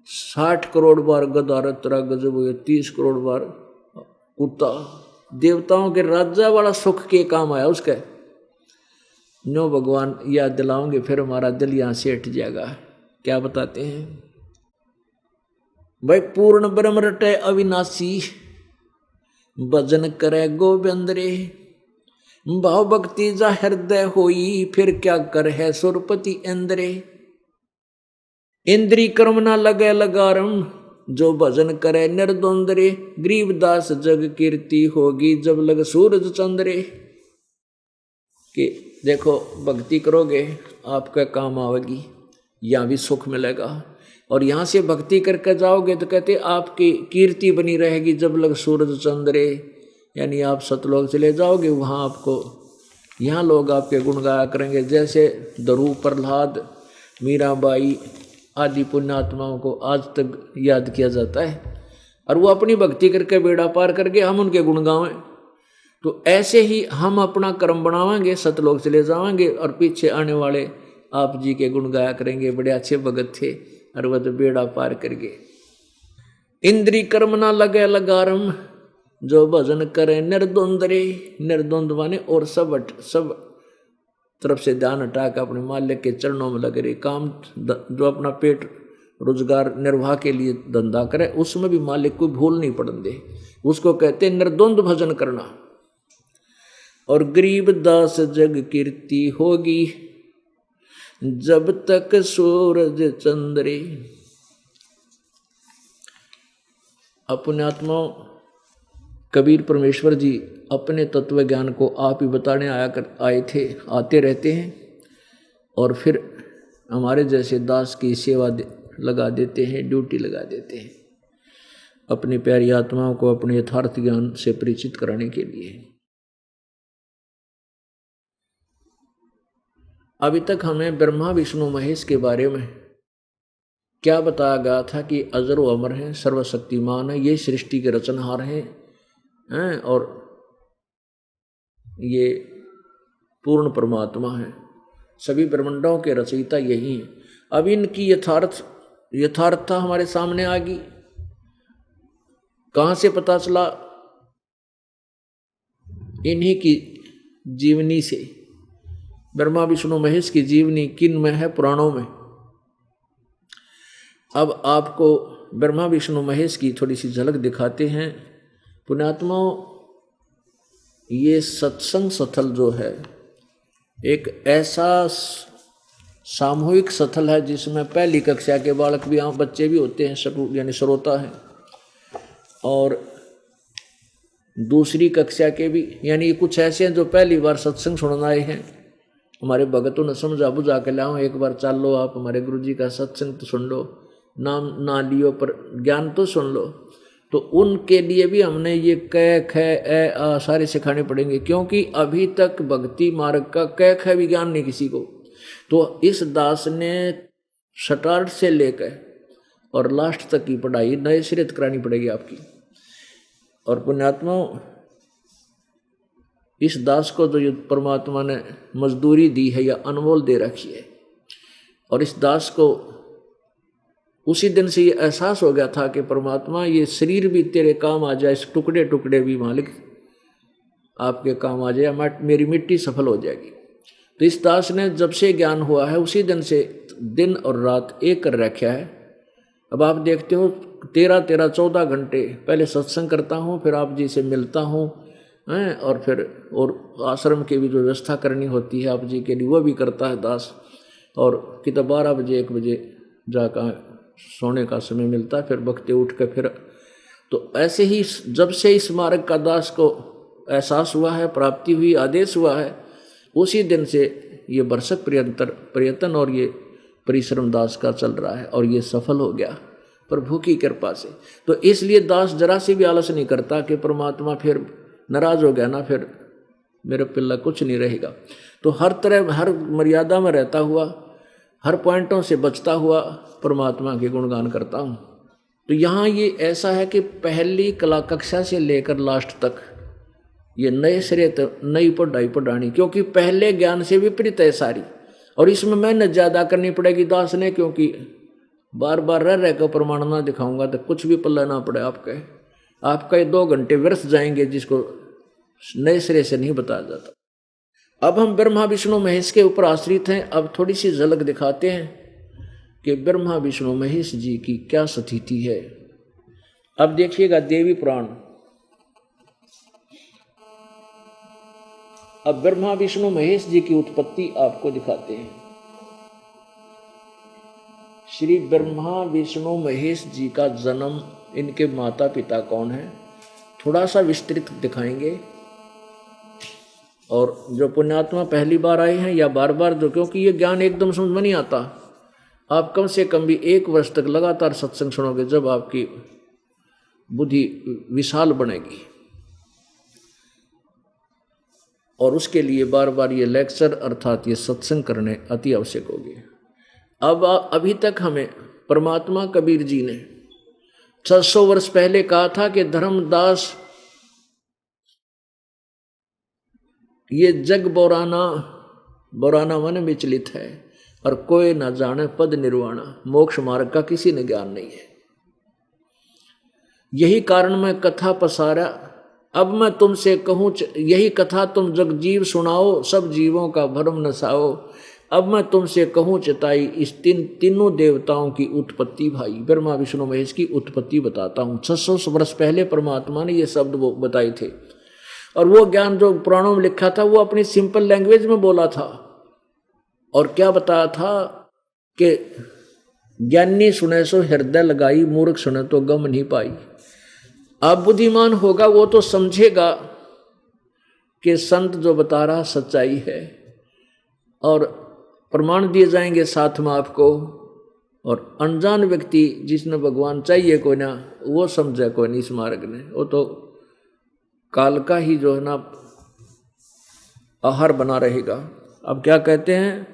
60 करोड़ बार गधा रतरा गजब हुए, 30 करोड़ बार कुत्ता। देवताओं के राजा वाला सुख के काम आया उसका। नो भगवान याद दिलाओगे फिर हमारा दिल यहां से हट जाएगा। क्या बताते हैं भाई, पूर्ण ब्रह्म रटे अविनाशी, भजन करे गोविंद रे, भाव भक्ति जा हृदय होई, फिर क्या कर है सुरपति इंद्रे। इंद्री कर्म ना लगे लगारम, जो भजन करे निर्द्वंद रे, गरीबदास जग कीर्ति होगी, जब लग सूरज चंद्रे। कि देखो भक्ति करोगे आपका काम आवेगी, यहाँ भी सुख मिलेगा। और यहाँ से भक्ति करके जाओगे तो कहते आपकी कीर्ति बनी रहेगी जब लग सूरज चंद्रे। यानी आप सतलोक चले जाओगे, वहाँ आपको यहाँ लोग आपके गुण गाया करेंगे। जैसे दरू, प्रहलाद, मीराबाई आदि पुण्यात्माओं को आज तक याद किया जाता है और वो अपनी भक्ति करके बेड़ा पार करके हम उनके गुण गावें। तो ऐसे ही हम अपना कर्म बनावेंगे, सतलोक चले जाएंगे और पीछे आने वाले आप जी के गुण गाया करेंगे, बड़े अच्छे भगत थे और वह तो बेड़ा पार कर गए। इंद्री कर्म ना लगे लगारम, जो भजन करे निर्द्वंद रे। निर्द्वंद माने और सब तरफ से ध्यान हटा के अपने मालिक के चरणों में लगे रहे। काम जो अपना पेट रोजगार निर्वाह के लिए धंधा करे उसमें भी मालिक को भूल नहीं पड़ने दे, उसको कहते निर्द्वंद भजन करना। और गरीब दास जग कीर्ति होगी, जब तक सूरज चंद्रे। अपने आत्मा कबीर परमेश्वर जी अपने तत्व ज्ञान को आप ही बताने आते रहते हैं और फिर हमारे जैसे दास की सेवा लगा देते हैं, ड्यूटी लगा देते हैं अपनी प्यारी आत्माओं को अपने यथार्थ ज्ञान से परिचित कराने के लिए। अभी तक हमें ब्रह्मा विष्णु महेश के बारे में क्या बताया गया था कि अजर व अमर हैं, सर्वशक्तिमान है, ये सृष्टि के रचनहार हैं और ये पूर्ण परमात्मा है, सभी ब्रह्मांडों के रचयिता यही हैं। अब इनकी यथार्थता हमारे सामने आ गई। कहाँ से पता चला? इन्हीं की जीवनी से। ब्रह्मा विष्णु महेश की जीवनी किन में है? पुराणों में। अब आपको ब्रह्मा विष्णु महेश की थोड़ी सी झलक दिखाते हैं। पुण्यात्माओं, ये सत्संग स्थल जो है एक ऐसा सामूहिक स्थल है जिसमें पहली कक्षा के बालक भी, बच्चे भी होते हैं, यानी श्रोता हैं, और दूसरी कक्षा के भी, यानी कुछ ऐसे हैं जो पहली बार सत्संग सुनने आए हैं। हमारे भगतों ने समझा बुझा के लाओ, एक बार चल लो आप हमारे गुरु जी का सत्संग तो सुन लो, नाम ना लियो पर ज्ञान तो सुन लो। तो उनके लिए भी हमने ये क ख ए आ सारे सिखाने पड़ेंगे, क्योंकि अभी तक भक्ति मार्ग का क ख भी ज्ञान नहीं किसी को। तो इस दास ने स्टार्ट से लेकर और लास्ट तक की पढ़ाई नए सिरे करानी पड़ेगी आपकी। और पुण्यात्माओं, इस दास को जो परमात्मा ने मजदूरी दी है या अनमोल दे रखी है, और इस दास को उसी दिन से ये एहसास हो गया था कि परमात्मा ये शरीर भी तेरे काम आ जाए, इस टुकड़े टुकड़े भी मालिक आपके काम आ जाए, मेरी मिट्टी सफल हो जाएगी। तो इस दास ने जब से ज्ञान हुआ है उसी दिन से दिन और रात एक कर रखा है। अब आप देखते हो 13-14 घंटे पहले सत्संग करता हूँ, फिर आप जी से मिलता हूँ, और आश्रम की भी जो व्यवस्था करनी होती है आप जी के लिए वो भी करता है दास। और कितना 12 बजे 1 बजे जाकर सोने का समय मिलता, फिर वक्ते उठ कर फिर। तो ऐसे ही जब से इस मार्ग का दास को एहसास हुआ है, प्राप्ति हुई, आदेश हुआ है, उसी दिन से ये वर्षक प्रयत्न और ये परिश्रम दास का चल रहा है और ये सफल हो गया प्रभु की कृपा से। तो इसलिए दास जरा से भी आलस नहीं करता कि परमात्मा फिर नाराज हो गया ना, फिर मेरे पिल्ला कुछ नहीं रहेगा। तो हर तरह, हर मर्यादा में रहता हुआ, हर पॉइंटों से बचता हुआ परमात्मा के गुणगान करता हूँ। तो यहाँ ये ऐसा है कि पहली कला कक्षा से लेकर लास्ट तक ये नए सिरे नई पढ़ाई पढ़ानी, क्योंकि पहले ज्ञान से विपरीत है सारी, और इसमें मेहनत ज़्यादा करनी पड़ेगी दास ने, क्योंकि बार बार रह कर प्रमाण ना दिखाऊंगा तो कुछ भी पल्ला ना पड़े आपका ये 2 घंटे व्यर्थ जाएंगे, जिसको नए सिरे से नहीं बताया जाता। अब हम ब्रह्मा विष्णु महेश के ऊपर आश्रित हैं। अब थोड़ी सी झलक दिखाते हैं कि ब्रह्मा विष्णु महेश जी की क्या स्थिति है। अब देखिएगा देवी पुराण। अब ब्रह्मा विष्णु महेश जी की उत्पत्ति आपको दिखाते हैं। श्री ब्रह्मा विष्णु महेश जी का जन्म, इनके माता पिता कौन है, थोड़ा सा विस्तृत दिखाएंगे। और जो पुण्यात्मा पहली बार आए हैं या बार बार जो, क्योंकि ये ज्ञान एकदम समझ में नहीं आता, आप कम से कम भी 1 वर्ष तक लगातार सत्संग सुनोगे, जब आपकी बुद्धि विशाल बनेगी। और उसके लिए बार बार ये लेक्चर अर्थात ये सत्संग करने अति आवश्यक होगी। अब अभी तक हमें परमात्मा कबीर जी ने 600 वर्ष पहले कहा था कि धर्मदास ये जग बोराना मन विचलित है, और कोई न जाने पद निर्वाणा, मोक्ष मार्ग का किसी ने ज्ञान नहीं है। यही कारण मैं कथा पसारा, अब मैं तुमसे कहूँ यही कथा तुम जगजीव सुनाओ, सब जीवों का भरम नसाओ। अब मैं तुमसे कहूँ चिताई, इस तीनों देवताओं की उत्पत्ति भाई, ब्रह्मा विष्णु महेश की उत्पत्ति बताता हूँ। 600 वर्ष पहले परमात्मा ने ये शब्द वो बताए थे, और वो ज्ञान जो पुराणों में लिखा था वो अपनी सिंपल लैंग्वेज में बोला था। और क्या बताया था कि ज्ञानी सुने सो हृदय लगाई, मूर्ख सुने तो गम नहीं पाई। अब बुद्धिमान होगा वो तो समझेगा कि संत जो बता रहा सच्चाई है, और प्रमाण दिए जाएंगे साथ में आपको। और अनजान व्यक्ति जिसने भगवान चाहिए कोई ना, वो समझे कोई नहीं इस मार्ग ने, वो तो काल का ही जो है ना आहार बना रहेगा। अब क्या कहते हैं,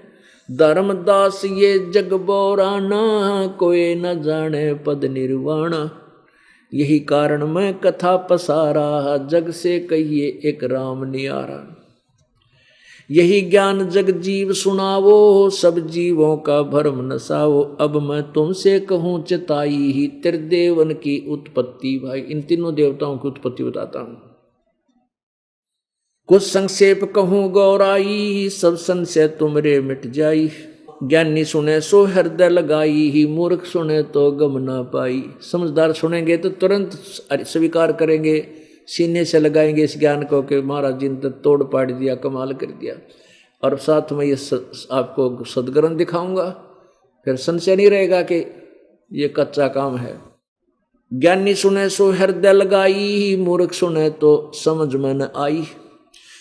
धर्मदास ये जग बोराना, कोई न जाने पद निर्वाणा। यही कारण मैं कथा पसारा, जग से कहिए एक राम नियारा। यही ज्ञान जग जीव सुनावो, सब जीवों का भरम नसाओ। अब मैं तुमसे कहूँ चिताई ही, त्रिदेवन की उत्पत्ति भाई। इन तीनों देवताओं की उत्पत्ति बताता हूँ। कुछ संक्षेप कहूँ गौराई, सब संशय तुमरे मिट जाई। ज्ञानी सुने सो हृदय लगाई ही, मूर्ख सुने तो गम ना पाई। समझदार सुनेंगे तो तुरंत स्वीकार करेंगे, सीने से लगाएंगे इस ज्ञान को कि महाराज जी ने तो तोड़ पाड़ दिया, कमाल कर दिया। और साथ में ये आपको सदग्रंथ दिखाऊंगा, फिर संशय नहीं रहेगा कि ये कच्चा काम है। ज्ञानी सुने सो हृदय लगाई, मूर्ख सुने तो समझ में न आई।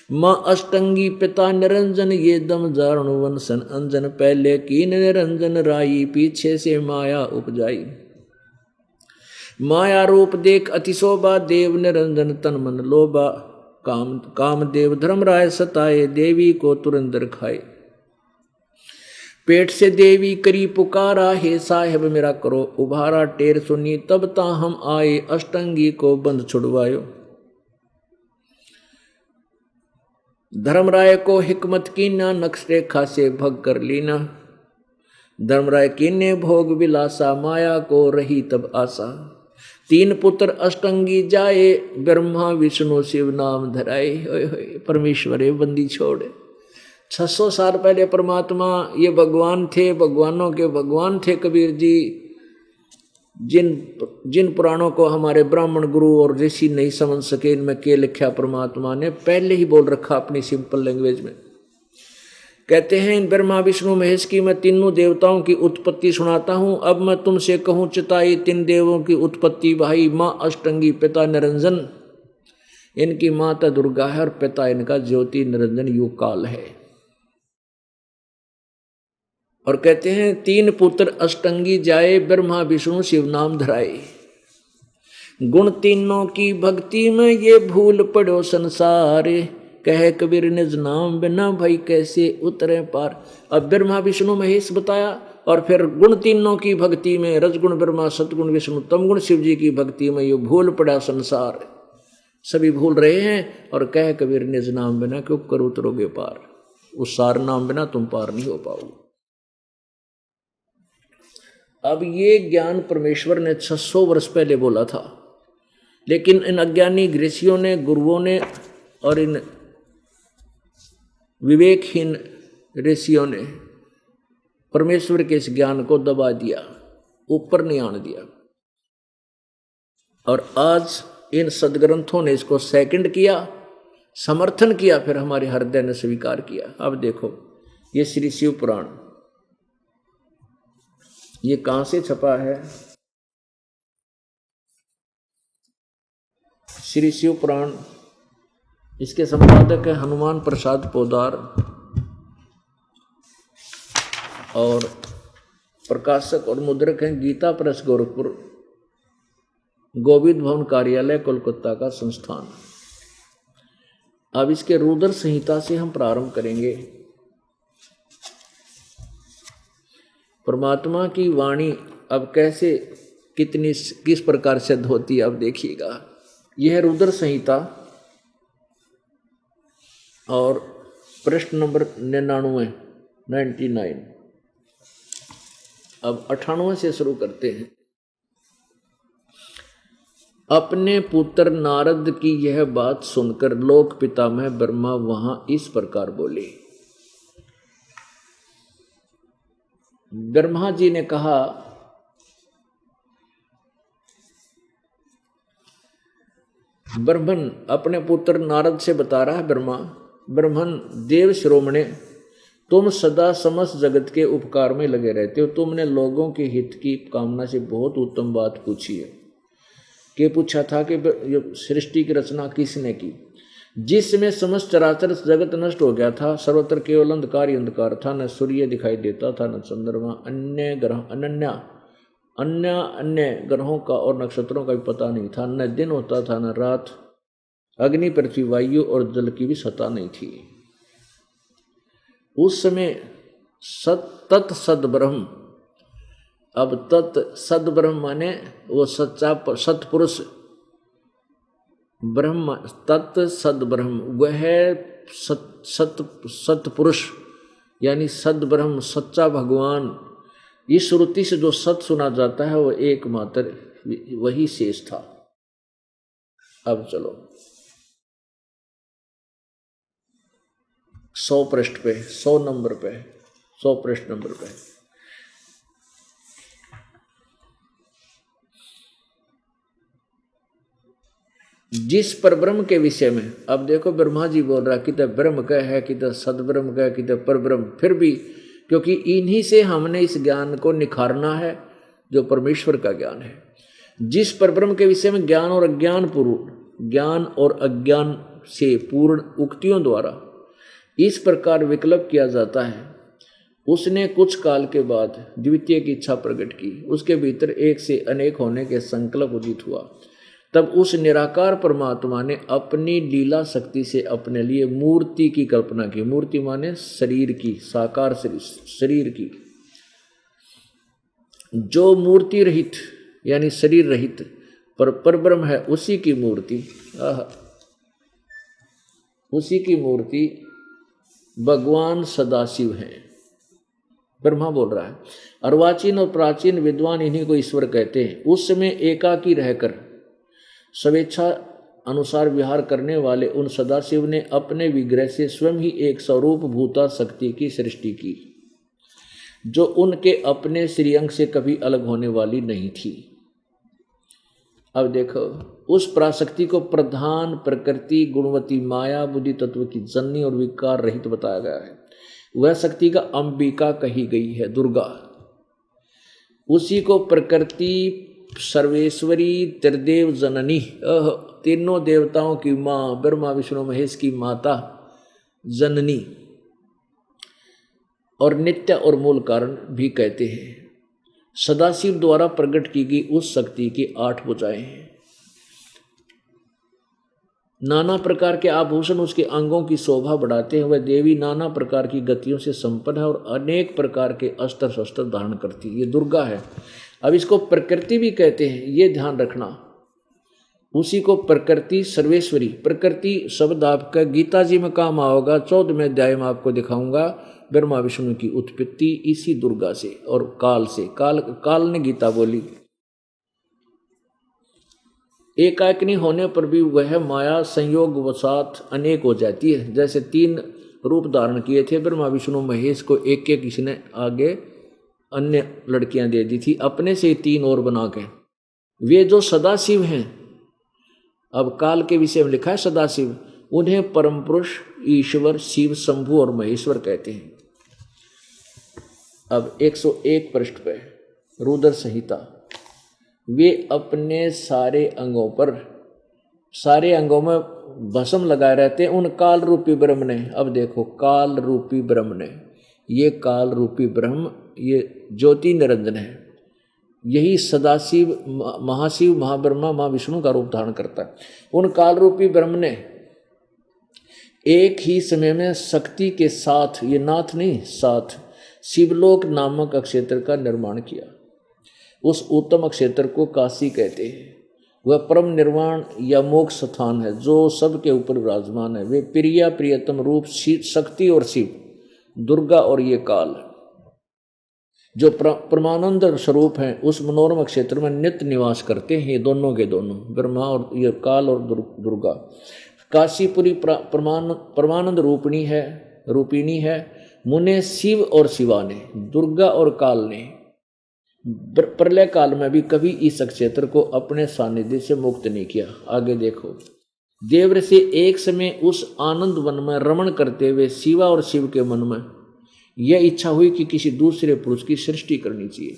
माँ अष्टंगी पिता निरंजन, ये दम जारणु वंशन अंजन। पहले कीन निरंजन राई, पीछे से माया उपजाई। माया रूप देख अतिशोभा, देव निरंजन तन मन लोभा। काम देव धर्म राय सताए, देवी को तुरंदर खाए। पेट से देवी करी पुकारा, हे साहेब मेरा करो उभारा। टेर सुनी तब ता हम आए, अष्टंगी को बंद छुड़वायो। धर्मराय को हिकमत कीना, नक्श रेखा से भग कर लीना। धर्मराय कीने भोग विलासा, माया को रही तब आशा। 3 पुत्र अष्टंगी जाए, ब्रह्मा विष्णु शिव नाम धराए। परमेश्वर बंदी छोड़। 600 साल पहले परमात्मा ये भगवान थे, भगवानों के भगवान थे कबीर जी। जिन पुराणों को हमारे ब्राह्मण गुरु और ऋषि नहीं समझ सके, इनमें क्या लिखा परमात्मा ने पहले ही बोल रखा अपनी सिंपल लैंग्वेज में कहते हैं इन ब्रह्मा विष्णु महेश की मैं तीनों देवताओं की उत्पत्ति सुनाता हूँ। अब मैं तुमसे कहूँ चिताई तीन देवों की उत्पत्ति। भाई माँ अष्टंगी, पिता निरंजन, इनकी माता दुर्गा है और पिता इनका ज्योति निरंजन युग काल है। और कहते हैं तीन पुत्र अष्टंगी जाए, ब्रह्मा विष्णु शिव नाम धराए। गुण तीनों की भक्ति में ये भूल पड़ो संसार, कह कबीर निज नाम बिना भाई कैसे उतरे पार। अब ब्रह्मा विष्णु महेश बताया और फिर गुण तीनों की भक्ति में रजगुण ब्रह्मा, सतगुण विष्णु, तमगुण शिव जी की भक्ति में ये भूल पड़ा संसार। सभी भूल रहे हैं और कह कबीर निज नाम बिना क्यों कर उतरोगे पार। उस सार नाम बिना तुम पार नहीं हो पाओगे। अब ये ज्ञान परमेश्वर ने 600 वर्ष पहले बोला था, लेकिन इन अज्ञानी ऋषियों ने, गुरुओं ने और इन विवेकहीन ऋषियों ने परमेश्वर के इस ज्ञान को दबा दिया, ऊपर नहीं आने दिया। और आज इन सदग्रंथों ने इसको सेकंड किया, समर्थन किया, फिर हमारे हृदय ने स्वीकार किया। अब देखो ये श्री शिव पुराण, ये कहां से छपा है? श्री शिव पुराण, इसके संपादक है हनुमान प्रसाद पोदार और प्रकाशक और मुद्रक हैं गीता प्रेस गोरखपुर, गोविंद भवन कार्यालय कोलकाता का संस्थान। अब इसके रुद्र संहिता से हम प्रारंभ करेंगे। परमात्मा की वाणी अब कैसे किस प्रकार सिद्ध होती है अब देखिएगा। यह है रुद्र संहिता और प्रश्न नंबर 99। अब 98 से शुरू करते हैं। अपने पुत्र नारद की यह बात सुनकर लोक पितामह ब्रह्मा वहां इस प्रकार बोले। ब्रह्मा जी ने कहा, ब्रह्मन अपने पुत्र नारद से बता रहा है ब्रह्मन देव शिरोमणे, तुम सदा समस्त जगत के उपकार में लगे रहते हो। तुमने लोगों के हित की कामना से बहुत उत्तम बात पूछी है। कि पूछा था कि सृष्टि की रचना किसने की, जिसमें समस्त चराचर जगत नष्ट हो गया था, सर्वत्र केवल अंधकार ही अंधकार था, न सूर्य दिखाई देता था, न चंद्रमा, अन्य ग्रहों का और नक्षत्रों का भी पता नहीं था, न दिन होता था न रात, अग्नि पृथ्वी वायु और जल की भी सत्ता नहीं थी। उस समय तत् सद्ब्रह्म, अब तत् सद्ब्रह्म माने वो सच्चा सत्पुरुष ब्रह्म, तत् सद्ब्रह्म वह सत्पुरुष यानी सद्ब्रह्म सच्चा भगवान। इस श्रुति से जो सत सुना जाता है वो एकमात्र वही शेष था। अब चलो 100 पृष्ठ पे 100 नंबर पे 100 पृष्ठ नंबर पे जिस परब्रह्म के विषय में, अब देखो ब्रह्मा जी बोल रहा कि तो ब्रह्म का है, कि तो सदब्रह्म का है, कि तो परब्रह्म, फिर भी क्योंकि इन्हीं से हमने इस ज्ञान को निखारना है जो परमेश्वर का ज्ञान है। जिस परब्रह्म के विषय में ज्ञान और अज्ञान से पूर्ण उक्तियों द्वारा इस प्रकार विकल्प किया जाता है, उसने कुछ काल के बाद द्वितीय की इच्छा प्रकट की। उसके भीतर एक से अनेक होने के संकल्प उदित हुआ। तब उस निराकार परमात्मा ने अपनी लीला शक्ति से अपने लिए मूर्ति की कल्पना की। मूर्ति माने शरीर की, साकार शरीर की। जो मूर्ति रहित यानी शरीर रहित परब्रह्म है, उसी की मूर्ति भगवान सदाशिव है। ब्रह्मा बोल रहा है। अर्वाचीन और प्राचीन विद्वान इन्हीं को ईश्वर कहते हैं। उस समय एकाकी रहकर स्वेच्छा अनुसार विहार करने वाले उन सदाशिव ने अपने विग्रह से स्वयं ही एक स्वरूप भूता शक्ति की सृष्टि की, जो उनके अपने श्रीअंग से कभी अलग होने वाली नहीं थी। अब देखो, उस पराशक्ति को प्रधान प्रकृति गुणवती माया बुद्धि तत्व की जननी और विकार रहित बताया गया है। वह शक्ति का अंबिका कही गई है, दुर्गा। उसी को प्रकृति सर्वेश्वरी त्रिदेव जननी, तीनों देवताओं की माँ, ब्रह्मा विष्णु महेश की माता जननी और नित्य और मूल कारण भी कहते हैं। सदाशिव द्वारा प्रकट की गई उस शक्ति की 8 भुजाएं हैं। नाना प्रकार के आभूषण उसके अंगों की शोभा बढ़ाते हैं। वह देवी नाना प्रकार की गतियों से संपन्न है और अनेक प्रकार के अस्त्र शस्त्र धारण करती है। ये दुर्गा है। अब इसको प्रकृति भी कहते हैं, ये ध्यान रखना। उसी को प्रकृति सर्वेश्वरी, प्रकृति शब्द आपका गीता जी में काम आओगा। 14वें अध्याय में आपको दिखाऊंगा ब्रह्मा विष्णु की उत्पत्ति इसी दुर्गा से और काल से। काल ने गीता बोली। एकाग्नि होने पर भी वह माया संयोग वसात अनेक हो जाती है। जैसे 3 रूप धारण किए थे ब्रह्मा विष्णु महेश को, एक एक इसने आगे अन्य लड़कियां दे दी थी, अपने से 3 और बना के। वे जो सदाशिव हैं, अब काल के विषय में लिखा है सदाशिव, उन्हें परम पुरुष ईश्वर शिव शंभु और महेश्वर कहते हैं। अब 101 पृष्ठ पे रुद्र संहिता। वे अपने सारे अंगों में भस्म लगाए रहते हैं उन काल रूपी ब्रह्म ने। अब देखो, काल रूपी ब्रह्म ने, ये काल रूपी ब्रह्म, ये ज्योति निरंजन है। यही सदाशिव महाशिव महाब्रह्मा महाविष्णु का रूप धारण करता है। उन काल रूपी ब्रह्म ने एक ही समय में शक्ति के साथ, ये नाथ नहीं, साथ शिवलोक नामक अक्षेत्र का निर्माण किया। उस उत्तम अक्षेत्र को काशी कहते हैं। वह परम निर्वाण या मोक्ष स्थान है जो सबके ऊपर विराजमान है। वे प्रिया प्रियतम रूप शक्ति और शिव, दुर्गा और ये काल जो परमानंद स्वरूप हैं, उस मनोरम क्षेत्र में नित्य निवास करते हैं। ये दोनों के दोनों, ब्रह्मा और ये काल और दुर्गा। काशीपुरी परमानंद रूपिणी है। मुने शिव और शिवा ने, दुर्गा और काल ने प्रलय काल में भी कभी इस क्षेत्र को अपने सानिध्य से मुक्त नहीं किया। आगे देखो, देव से एक समय उस आनंद वन में रमण करते हुए शिवा और शिव के मन में यह इच्छा हुई कि किसी दूसरे पुरुष की सृष्टि करनी चाहिए,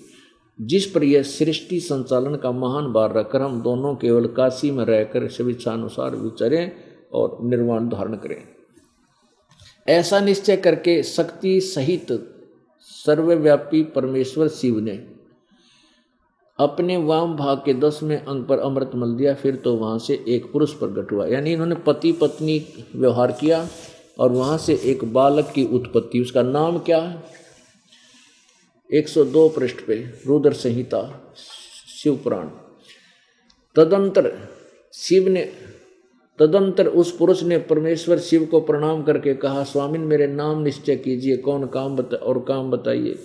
जिस पर यह सृष्टि संचालन का महान भार रखकर हम दोनों केवल काशी में रहकर स्वेच्छानुसार विचरें और निर्वाण धारण करें। ऐसा निश्चय करके शक्ति सहित सर्वव्यापी परमेश्वर शिव ने अपने वाम भाग के 10वें अंग पर अमृत मल दिया। फिर तो वहां से एक पुरुष प्रकट हुआ, यानी इन्होंने पति पत्नी व्यवहार किया और वहां से एक बालक की उत्पत्ति। उसका नाम क्या है? 102 पृष्ठ पे रुद्र संहिता शिव पुराण। तदंतर उस पुरुष ने परमेश्वर शिव को प्रणाम करके कहा, स्वामिन मेरे नाम निश्चय कीजिए, कौन काम बताइए।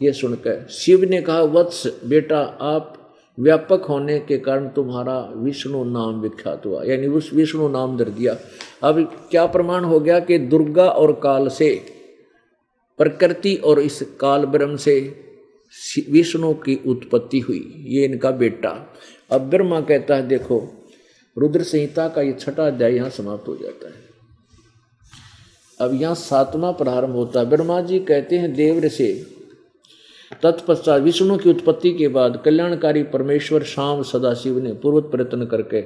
ये सुनकर शिव ने कहा, वत्स बेटा, आप व्यापक होने के कारण तुम्हारा विष्णु नाम विख्यात हुआ, यानी उस विष्णु नाम धर दिया। अब क्या प्रमाण हो गया कि दुर्गा और काल से, प्रकृति और इस काल ब्रह्म से विष्णु की उत्पत्ति हुई, ये इनका बेटा। अब ब्रह्मा कहता है, देखो रुद्र संहिता का ये 6वां अध्याय यहाँ समाप्त हो जाता है। अब यहाँ 7वां प्रारंभ होता है। ब्रह्मा जी कहते हैं देव से, तत्पश्चात विष्णु की उत्पत्ति के बाद कल्याणकारी परमेश्वर शाम सदाशिव ने पूर्वत प्रयत्न करके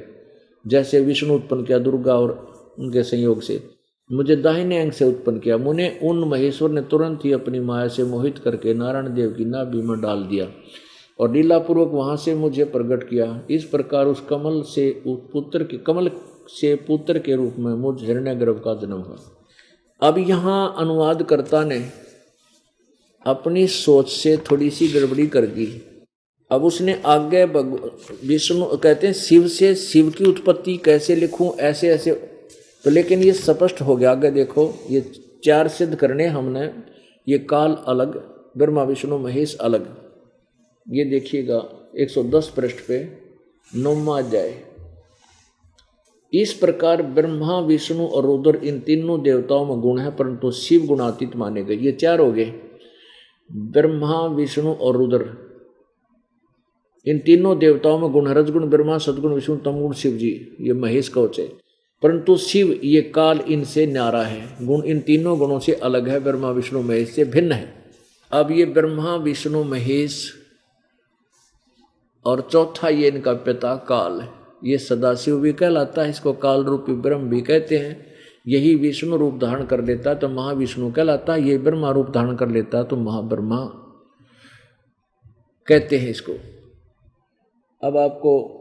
जैसे विष्णु उत्पन्न किया दुर्गा और उनके संयोग से, मुझे दाहिने अंग से उत्पन्न किया। मुने उन महेश्वर ने तुरंत ही अपनी माया से मोहित करके नारायण देव की नाभि में डाल दिया और लीलापूर्वक वहां से मुझे प्रकट किया। इस प्रकार उस कमल से पुत्र के रूप में मुझ हिरण्यगर्भ का जन्म हुआ। अब यहाँ अनुवादकर्ता ने अपनी सोच से थोड़ी सी गड़बड़ी कर दी। अब उसने आगे विष्णु कहते हैं शिव से शिव की उत्पत्ति कैसे लिखूं, ऐसे ऐसे, तो लेकिन ये स्पष्ट हो गया। आगे देखो, ये 4 सिद्ध करने हमने, ये काल अलग, ब्रह्मा विष्णु महेश अलग। ये देखिएगा 110 पृष्ठ पे 9वां अध्याय। इस प्रकार ब्रह्मा विष्णु और रुद्र इन तीनों देवताओं में गुण है, परंतु शिव गुणातीत माने गए। ये 4 हो गए, ब्रह्मा विष्णु और रुद्र, इन तीनों देवताओं में गुण है। रजगुण ब्रह्मा, सदगुण विष्णु, तमगुण शिव जी, ये महेश कवच है। परंतु शिव ये काल इनसे न्यारा है, गुण इन तीनों गुणों से अलग है, ब्रह्मा विष्णु महेश से भिन्न है। अब ये ब्रह्मा विष्णु महेश और चौथा ये इनका पिता काल है, ये सदाशिव भी कहलाता है, इसको काल रूपी ब्रह्म भी कहते हैं। यही विष्णु रूप धारण कर लेता है तो महाविष्णु कहलाता है, ये ब्रह्मा रूप धारण कर लेता है तो महाब्रह्मा कहते हैं इसको। अब आपको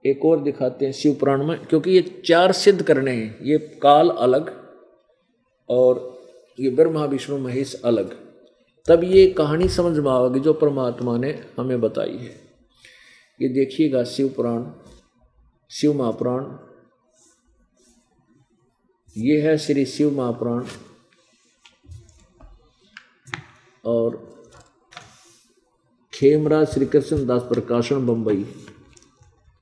एक और दिखाते हैं शिव पुराण में, क्योंकि ये चार सिद्ध करने हैं, ये काल अलग और ये ब्रह्मा विष्णु महेश अलग, तब ये कहानी समझ में आएगी जो परमात्मा ने हमें बताई है। ये देखिएगा शिव पुराण, शिव महापुराण, ये है श्री शिव महापुराण और खेमराज श्री कृष्ण दास प्रकाशन बंबई,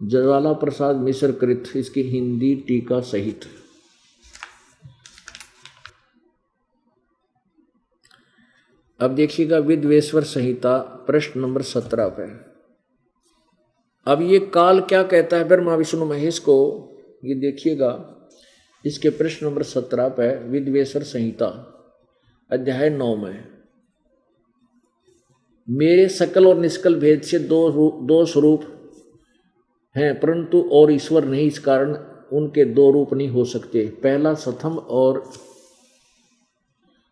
ज्वाला प्रसाद मिश्र कृत, इसकी हिंदी टीका सहित। अब देखिएगा विद्वेश्वर संहिता प्रश्न नंबर 17 पे। अब ये काल क्या कहता है ब्रह्मा विष्णु महेश को, ये देखिएगा इसके प्रश्न नंबर 17 पे विद्वेश्वर संहिता अध्याय 9 में, मेरे सकल और निष्कल भेद से दो स्वरूप हैं परंतु और ईश्वर नहीं, इस कारण उनके दो रूप नहीं हो सकते। पहला सथम और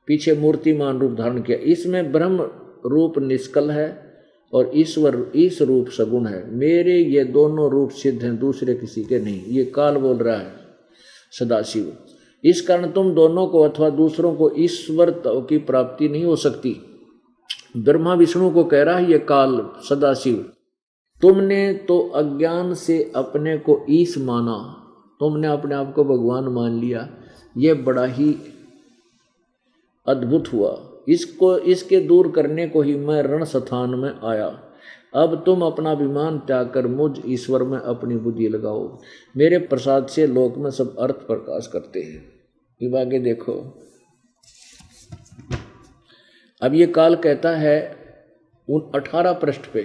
पीछे मूर्तिमान रूप धारण किया, इसमें ब्रह्म रूप निष्कल है और ईश्वर इस रूप सगुण है। मेरे ये दोनों रूप सिद्ध हैं, दूसरे किसी के नहीं। ये काल बोल रहा है सदाशिव। इस कारण तुम दोनों को अथवा दूसरों को ईश्वर की प्राप्ति नहीं हो सकती। ब्रह्मा विष्णु को कह रहा है ये काल सदाशिव, तुमने तो अज्ञान से अपने को ईश माना, तुमने अपने आप को भगवान मान लिया, ये बड़ा ही अद्भुत हुआ। इसके दूर करने को ही मैं रण स्थान में आया। अब तुम अपना अभिमान त्याग कर मुझ ईश्वर में अपनी बुद्धि लगाओ। मेरे प्रसाद से लोक में सब अर्थ प्रकाश करते हैं। ये आगे देखो, अब ये काल कहता है उन 18 पृष्ठ पे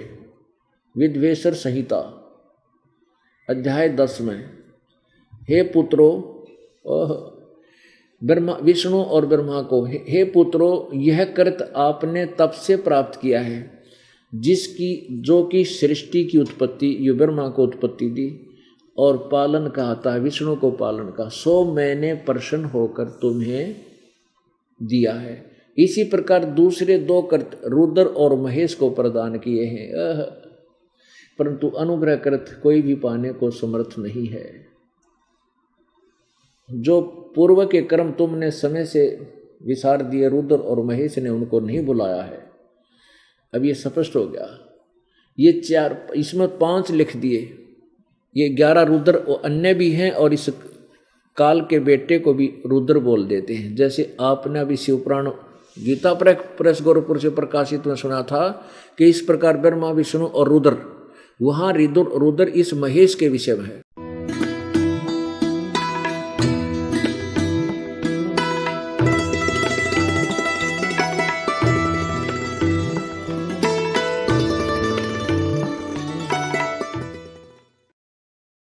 विद्वेश्वर संहिता अध्याय 10 में, हे पुत्रो, ब्रह्मा विष्णु और ब्रह्मा को, हे पुत्रो, यह कृत आपने तप से प्राप्त किया है जिसकी जो कि सृष्टि की उत्पत्ति, ये ब्रह्मा को उत्पत्ति दी और पालन कहता है विष्णु को पालन का, सो मैंने प्रसन्न होकर तुम्हें दिया है। इसी प्रकार दूसरे दो कृत रुद्र और महेश को प्रदान किए हैं, परंतु अनुग्रह कृत कोई भी पाने को समर्थ नहीं है। जो पूर्व के कर्म तुमने समय से विसार दिए, रुद्र और महेश ने उनको नहीं बुलाया है। अब ये स्पष्ट हो गया। ये 4, इसमें 5 लिख दिए, ये 11 रुद्र और अन्य भी हैं और इस काल के बेटे को भी रुद्र बोल देते हैं। जैसे आपने अभी शिवपुराण गीता प्रेस गोरखपुर से प्रकाशित में सुना था कि इस प्रकार ब्रह्मा विष्णु और रुद्र, वहाँ रुद्र इस महेश के विषय में है।